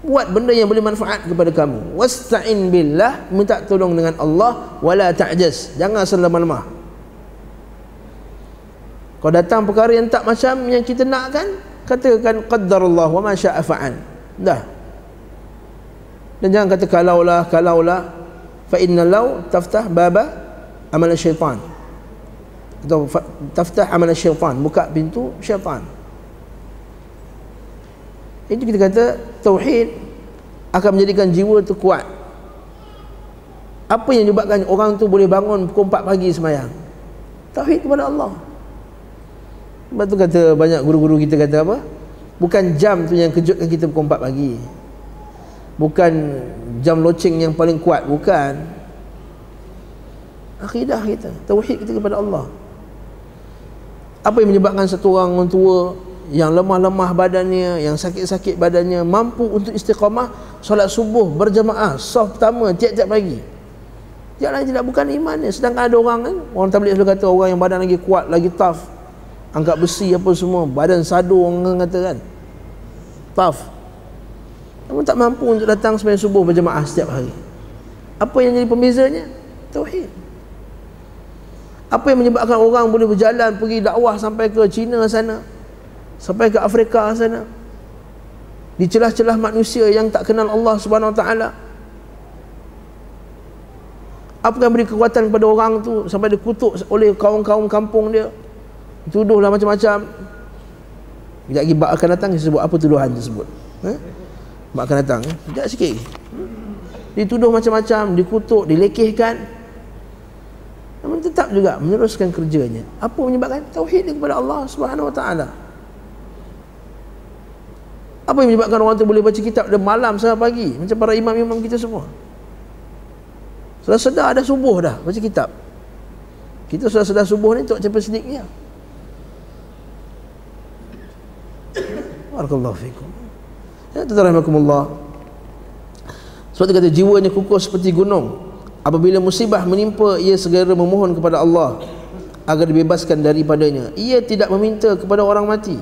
Buat benda yang boleh manfaat kepada kamu. Wasta'in billah, minta tolong dengan Allah, wala ta'jaz, jangan lemah-lemah. Kalau datang perkara yang tak macam yang kita nakkan, katakan qaddarallah wa ma syaa fa'al. Dah. Dan jangan kata kalaulah fa inna law taftah baba amal syaitan. Atau taftah amal syaitan, buka pintu syaitan. Itu kita kata tauhid akan menjadikan jiwa tu kuat. Apa yang menyebabkan orang tu boleh bangun pukul 4 pagi sembahyang? Tauhid kepada Allah. Sebab tu kata banyak guru-guru kita kata apa? Bukan jam tu yang kejutkan kita pukul 4 pagi. Bukan jam loceng yang paling kuat, bukan. Akidah kita, tauhid kita kepada Allah. Apa yang menyebabkan satu orang tua yang lemah-lemah badannya, yang sakit-sakit badannya, mampu untuk istiqamah solat subuh berjamaah saf pertama tiap-tiap pagi? Yang lain tidak, bukan imannya. Sedangkan ada orang kan, orang tabligh selalu kata orang yang badan lagi kuat, lagi tough, angkat besi apa semua, badan sado orang kata kan, tough, namun tak mampu untuk datang sembahyang subuh berjamaah setiap hari. Apa yang jadi pembezanya? Tauhid. Apa yang menyebabkan orang boleh berjalan pergi dakwah sampai ke China sana, sampai ke Afrika sana, di celah-celah manusia yang tak kenal Allah Subhanahu Wa Taala? Apa yang beri kekuatan kepada orang tu sampai dikutuk oleh kaum-kaum kampung dia, tuduhlah macam-macam. Sekejap lagi bak akan datang disebut apa tuduhan tersebut. Bak akan datang, sekejap sikit. Dituduh macam-macam, dikutuk, dilekehkan, namun tetap juga meneruskan kerjanya. Apa menyebabkan? Tauhid kepada Allah Subhanahu Wa Taala. Apa yang menyebabkan orang tu boleh baca kitab dari malam sampai pagi macam para imam-imam kita semua? Sudah sedar ada subuh dah baca kitab. Kita sudah sedar subuh ni untuk Champions League ni. Barakallahu fikum. Ya, tazarahmakumullah. Sebab tu kata jiwanya kukuh seperti gunung. Apabila musibah menimpa, ia segera memohon kepada Allah agar dibebaskan daripadanya. Ia tidak meminta kepada orang mati.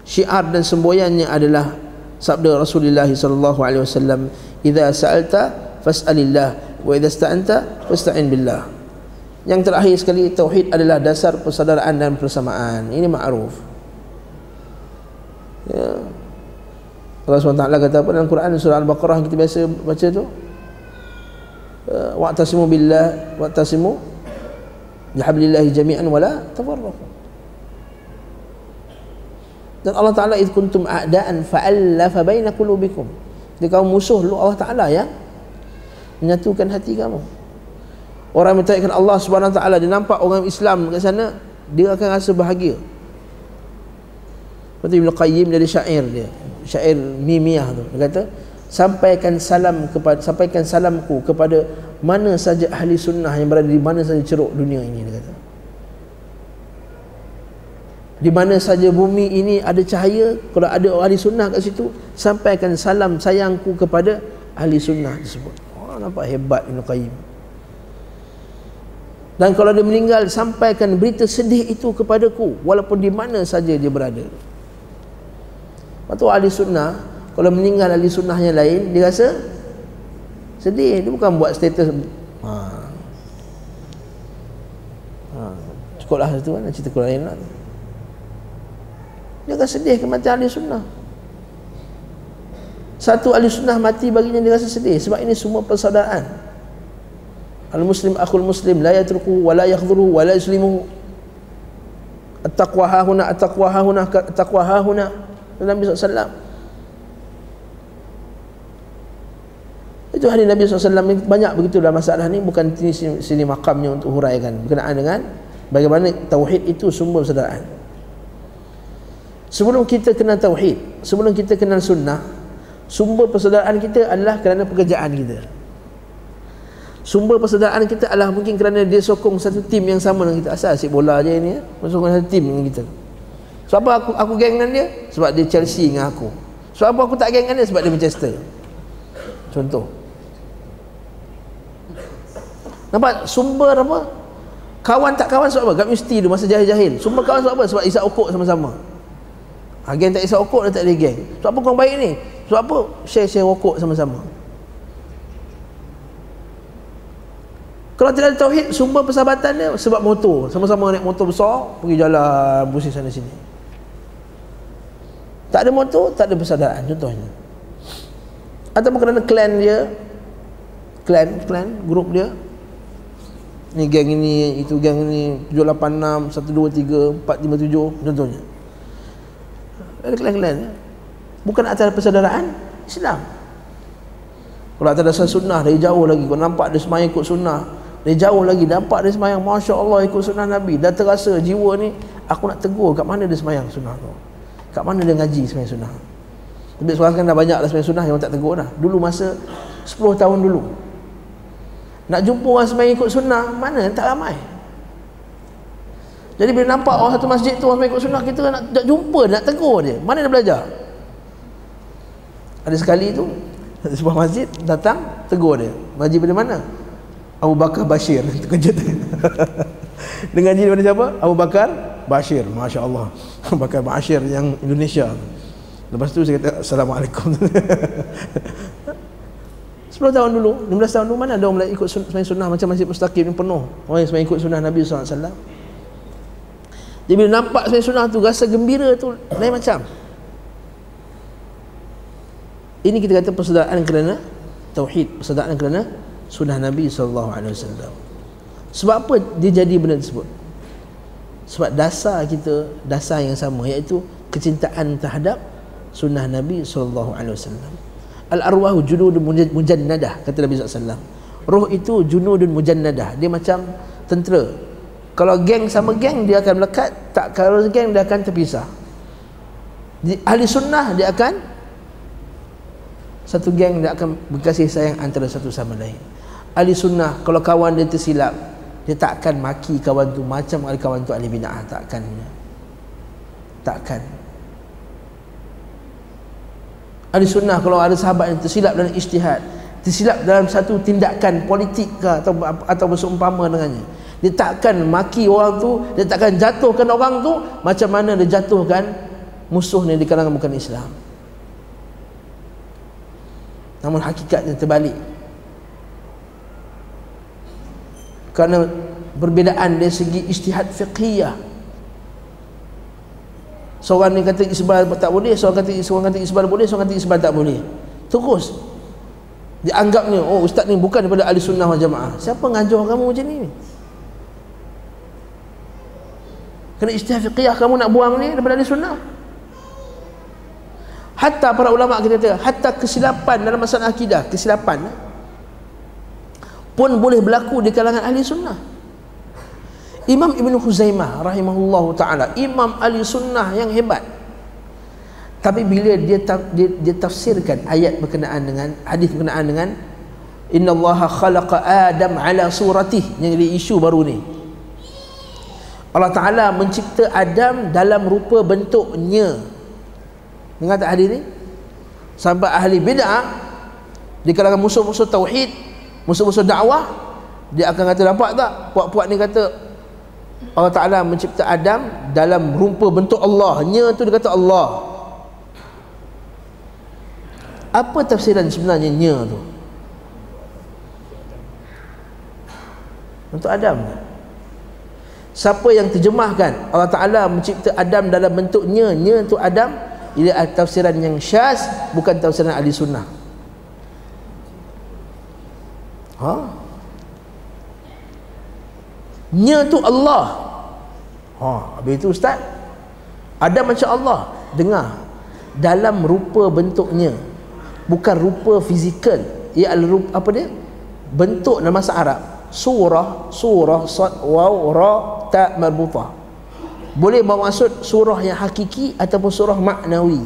Syiar dan semboyannya adalah sabda Rasulullah sallallahu alaihi wasallam, "Idza sa'alta fas'alillah wa idza ista'anta fasta'in billah." Yang terakhir sekali, tauhid adalah dasar persaudaraan dan persamaan. Ini ma'ruf. Ya. Allah SWT kata apa dalam Quran surah Al-Baqarah yang kita biasa baca tu? Wa'tasimu billah wa'tasimu bihablillahi jami'an wala tafarraqu. Dan Allah Ta'ala idh kuntum a'da'an fa'allafa baina qulubikum. Dia kaum musuh lu, Allah Ta'ala yang menyatukan hati kamu. Orang yang mentaatkan Allah Subhanahu Wa Ta'ala, dia nampak orang Islam kat sana, dia akan rasa bahagia. Lepas tu Ibn Qayyim dari syair dia, syair mimiyah tu, dia kata sampaikan salamku kepada mana saja ahli sunnah yang berada di mana saja ceruk dunia ini. Dia kata di mana saja bumi ini ada cahaya, kalau ada ahli sunnah kat situ, sampaikan salam sayangku kepada ahli sunnah tersebut. Oh, nampak hebat Ibn Qayyim. Dan kalau dia meninggal, sampaikan berita sedih itu kepadaku walaupun di mana saja dia berada. Lepas tu ahli sunnah, kalau meninggal ahli sunnah yang lain, dia rasa sedih. Dia bukan buat status cukuplah itu kan, cerita Quran lah. Dia akan sedih kematian ahli sunnah. Satu ahli sunnah mati, baginya dia rasa sedih. Sebab ini semua persaudaraan. Al-muslim akhul muslim la yatruku wa la yakhdhuru wa la yuslimuhu. At-taqwa hahuna, at-taqwa hahuna, at-taqwa hahuna. Nabi SAW. Itu hadis Nabi SAW. Banyak begitu dalam masalah ni. Bukan sini makamnya untuk huraikan berkenaan dengan bagaimana tauhid itu sumber persaudaraan. Sebelum kita kenal tauhid, sebelum kita kenal sunnah, sumber persaudaraan kita adalah kerana pekerjaan kita. Sumber persaudaraan kita adalah mungkin kerana dia sokong satu tim yang sama dengan kita. Asal asyik bola je ni, sokong satu tim dengan kita. Sebab apa aku geng dengan dia? Sebab dia Chelsea dengan aku. Sebab apa aku tak geng dengan dia? Sebab dia Manchester. Contoh. Nampak sumber apa? Kawan tak kawan sebab apa? Kat mesti tu masa jahil-jahil. Sumber kawan sebab apa? Sebab isap okok sama-sama. Geng tak isap okok, dia tak ada geng. Sebab apa korang baik ni? Sebab apa? Share rokok sama-sama. Kalau tidak ada tauhid, sumber persahabatan dia sebab motor. Sama-sama naik motor besar, pergi jalan pusing sana sini. Tak ada motor, tak ada persaudaraan contohnya. Ataupun kerana klan dia, klan grup dia, ni geng ini, itu geng ini, 786, 1, 2, 3, 4, 5, 7 contohnya. Ada klan-klan ya. Bukan atas persaudaraan Islam. Kalau atas dasar sunnah, dari jauh lagi kau nampak dia semayang ikut sunnah, dari jauh lagi nampak dia semayang Masya Allah ikut sunnah Nabi, dah terasa jiwa ni, aku nak tegur kat mana dia semayang sunnah tu, kat mana dia ngaji semayang sunnah. Tapi sekarang kan dah banyak dah semayang sunnah yang tak tegur dah. Dulu masa 10 tahun dulu, nak jumpa orang semayang ikut sunnah, mana tak ramai. Jadi bila nampak orang satu masjid tu orang semayang ikut sunnah, kita nak jumpa, nak tegur dia, mana dia belajar. Ada sekali tu sebuah masjid datang tegur dia, ngaji pada mana? Abu Bakar Bashir. Terkejut. Dia ngaji daripada siapa? Abu Bakar Bashir. Masya Allah, Abu Bakar Bashir yang Indonesia. Lepas tu saya kata Assalamualaikum. 10 tahun dulu, 16 tahun dulu, mana ada orang ikut semayang sunnah macam Masjid Mustaqim yang penuh orang yang semayang ikut sunnah Nabi SAW. Jadi bila nampak semayang sunnah tu, rasa gembira tu lain macam. Ini kita kata persaudaraan kerana tauhid, persaudaraan kerana sunnah Nabi SAW. Sebab apa dia jadi benda tersebut? Sebab dasar kita, dasar yang sama, iaitu kecintaan terhadap sunnah Nabi SAW. Al-arwahu junudun mujannadah, kata Nabi SAW. Roh itu junudun mujannadah, dia macam tentera. Kalau geng sama geng, dia akan melekat. Tak, kalau geng dia akan terpisah. Ahli sunnah dia akan, satu geng dia akan berkasih sayang antara satu sama lain. Ahli sunnah, kalau kawan dia tersilap, dia tak akan maki kawan tu macam kawan tu ahli bid'ah. Takkan. Ahli sunnah, kalau ada sahabat yang tersilap dalam ijtihad, tersilap dalam satu tindakan politik ke atau berseumpama dengannya, dia takkan maki orang tu, dia takkan jatuhkan orang tu macam mana dia jatuhkan musuhnya di kalangan bukan Islam. Namun hakikatnya terbalik. Kerana perbezaan dari segi ijtihad fiqhiyah. Seorang ni kata isbal tak boleh, seorang kata isbal boleh, seorang kata isbal tak boleh. Terus dianggapnya, oh ustaz ni bukan daripada ahli sunnah wal jamaah. Siapa ngajar kamu macam ni? Kerana ijtihad fiqhiyah kamu nak buang ni daripada ahli sunnah. Hatta para ulama kita kata, hatta kesilapan dalam masalah akidah, kesilapan pun boleh berlaku di kalangan ahli sunnah. Imam Ibn Khuzaimah rahimahullahu ta'ala, imam ahli sunnah yang hebat, tapi bila dia tafsirkan ayat berkenaan dengan, hadis berkenaan dengan innallaha khalaqa Adam ala suratih, yang jadi isu baru ni, Allah Ta'ala mencipta Adam dalam rupa bentuknya. Dengar tak hadis ni? Sampai ahli bid'ah di kalangan musuh-musuh tauhid, musuh-musuh dakwah, dia akan kata, nampak tak puak-puak ni kata Allah Ta'ala mencipta Adam dalam rupa bentuk Allah. Nya tu dia kata Allah. Apa tafsiran sebenarnya nya tu? Bentuk Adam. Siapa yang terjemahkan Allah Ta'ala mencipta Adam dalam bentuk nya tu Adam, ini adalah tafsiran yang syaz, bukan tafsiran ahli sunnah. Nya tu Allah. Habis itu ustaz, Adam macam Allah. Dengar, dalam rupa bentuknya, bukan rupa fizikal. Ia adalah rupa, apa dia? Bentuk dalam bahasa Arab. Surah, sad, waw, ra, ta marbutah. Boleh bermaksud surah yang hakiki ataupun surah maknawi.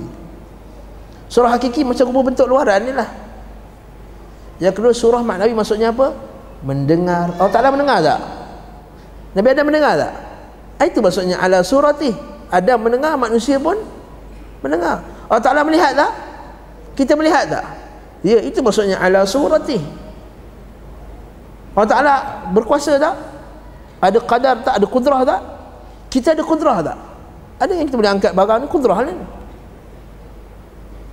Surah hakiki macam rupa bentuk luaran ni lah. Yang kedua, surah maknawi maksudnya apa? Mendengar. Allah Ta'ala mendengar tak? Nabi Adam mendengar tak? Itu maksudnya ala suratih. Adam mendengar, manusia pun mendengar. Allah Ta'ala melihat tak? Kita melihat tak? Ya, itu maksudnya ala suratih. Allah Ta'ala berkuasa tak? Ada qadar tak? Ada kudrah tak? Kita ada kudrah tak? Ada yang kita boleh angkat barang ni, kudrah ni.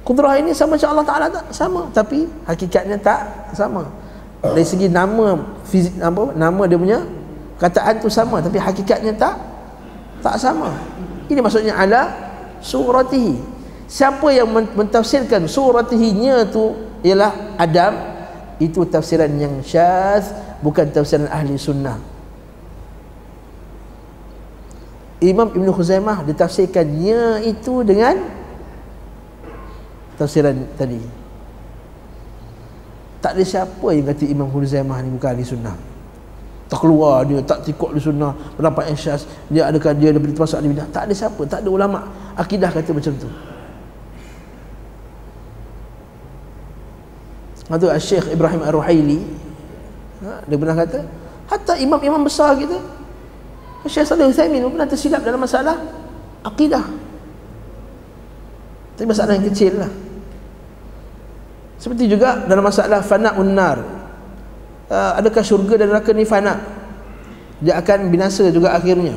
Qudrah ini sama macam Allah Ta'ala tak? Sama, tapi hakikatnya tak sama. Dari segi nama fizik, nama dia punya kataan tu sama, tapi hakikatnya tak sama. Ini maksudnya ala suratihi. Siapa yang mentafsirkan suratihinya tu ialah Adam, itu tafsiran yang syadz, bukan tafsiran ahli sunnah. Imam Ibn Khuzaimah ditafsirkannya itu dengan tafsiran tadi. Tak ada siapa yang kata Imam Khuzaimah ni bukan ahli sunnah. Tak keluar dia, tak tikuk di sunnah, pendapat yang syaz, dia adakah dia daripada termasuk ahli bidah. Tak ada siapa, tak ada ulama akidah kata macam tu. Itu Syekh Ibrahim Ar-Ruhaili, dia pernah kata, hatta imam-imam besar kita, Syekh Saleh Utsaimin pun pernah tersilap dalam masalah akidah. Tapi masalah yang kecil lah. Seperti juga dalam masalah fana'un nar, adakah syurga dan neraka ni fana, dia akan binasa juga akhirnya.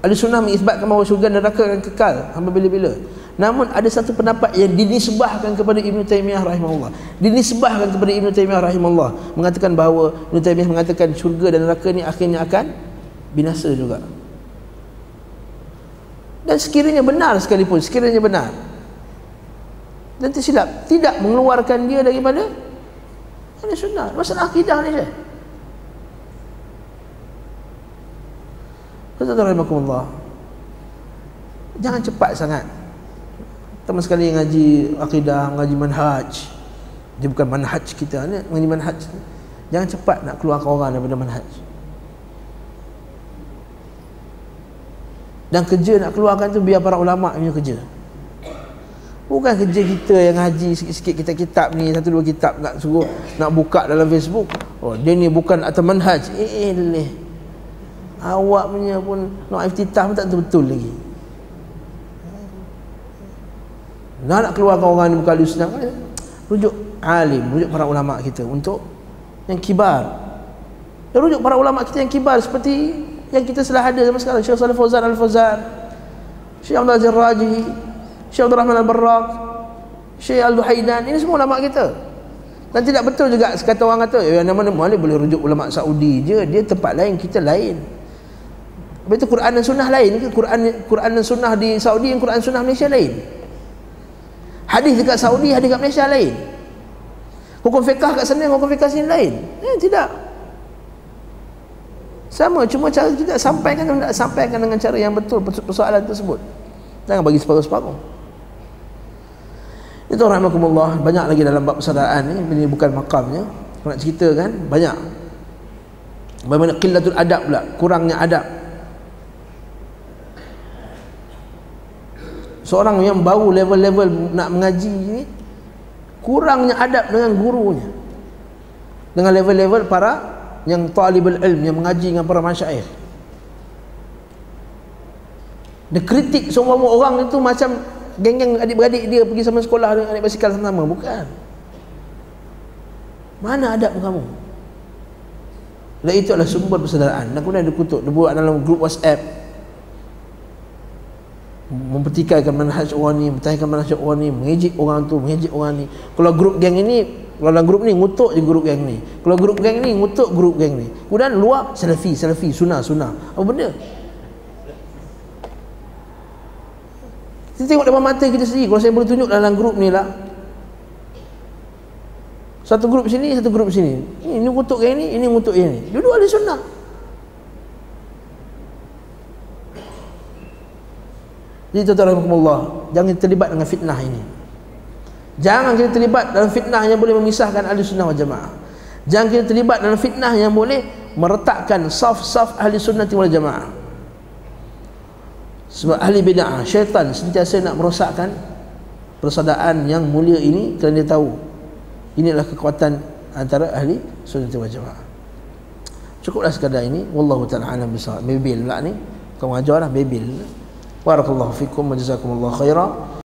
Ahli sunnah mengisbatkan bahawa syurga dan neraka akan kekal sampai bila-bila. Namun ada satu pendapat yang dinisbahkan kepada Ibn Taymiyah rahimahullah, dinisbahkan kepada Ibn Taymiyah rahimahullah, mengatakan bahawa Ibn Taymiyah mengatakan syurga dan neraka ni akhirnya akan binasa juga. Dan sekiranya benar sekalipun, sekiranya benar dan tersilap, tidak mengeluarkan dia daripada ahli sunnah. Masalah akidah ni je. Rahimakumullah, jangan cepat sangat. Pertama sekali ngaji akidah, ngaji manhaj, dia bukan manhaj kita ni, ngaji manhaj. Jangan cepat nak keluarkan orang daripada manhaj. Dan kerja nak keluarkan tu biar para ulama punya kerja. Bukan kerja kita yang ngaji sikit-sikit kitab-kitab ni, satu dua kitab nak suruh nak buka dalam Facebook. Oh, dia ni bukan atas manhaj. Awak punya pun nak iftitah pun tak betul lagi. Nak keluarkan orang ni bukan ahli sunnah, rujuk alim, rujuk para ulama kita untuk yang kibar. Dan rujuk para ulama kita yang kibar seperti yang kita selah ada zaman sekarang, Syekh Shalih Fauzan Al-Fauzan, Syekh Abdul Aziz Rajihi, Syekh Abdul Rahman Al-Barraq, Syekh Al-Duhaidan, ini semua ulama kita. Dan tidak betul juga sekata orang kata yang mana boleh rujuk ulama Saudi je, dia tempat lain, kita lain. Habis itu Quran dan sunnah lain ke? Quran dan sunnah di Saudi dan Quran sunnah Malaysia lain. Hadis dekat Saudi, hadis dekat Malaysia lain. Hukum fiqah kat sana, hukum fiqah sini lain. Tidak. Sama, cuma cara kita sampaikan dan tak sampaikan dengan cara yang betul persoalan tersebut. Jangan bagi separuh-separuh. Itu rahmatullah, banyak lagi dalam bab persaudaraan ni, ini bukan makamnya. Nak cerita kan, banyak. Bagaimana qillatul adab pula, kurangnya adab. Seorang yang baru level-level nak mengaji ni, kurangnya adab dengan gurunya, dengan level-level para yang talibul ilm, yang mengaji dengan para masyaikh. Dia kritik semua orang itu macam geng-geng adik-beradik dia pergi sama sekolah dengan adik basikal sama-sama. Bukan. Mana adab kamu? Dan itu adalah sumber persaudaraan. Dan kemudian dia kutuk, dia buat dalam grup WhatsApp, mempertikaikan manhaj orang ni, mempertikaikan manhaj orang ni, mengejek orang tu, mengejek orang ni. Kalau grup geng ini, kalau dalam grup ni ngutuk je grup geng ni, kalau grup geng ni ngutuk grup geng ni. Kemudian luar salafi, sunnah. Apa benda? Kita tengok depan mata kita sendiri. Kalau saya boleh tunjuk dalam grup ni lah, satu grup sini, satu grup sini, ini ngutuk geng ni, ini ngutuk geng ni. Dua-dua ahli sunnah. Jadi tuan-tuan, jangan terlibat dengan fitnah ini. Jangan kita terlibat dalam fitnah yang boleh memisahkan ahli sunnah wal jamaah. Jangan kita terlibat dalam fitnah yang boleh meretakkan saf-saf ahli sunnah wal jamaah. Sebab ahli bid'ah, syaitan sentiasa nak merosakkan persaudaraan yang mulia ini, kerana dia tahu inilah kekuatan antara ahli sunnah wal jamaah. Cukuplah sekadar ini. Wallahu ta'ala alam bisawab. Bebil pula ni, kau ajar lah bebil. Barakallahu fikum wa jazakumullahu khairan.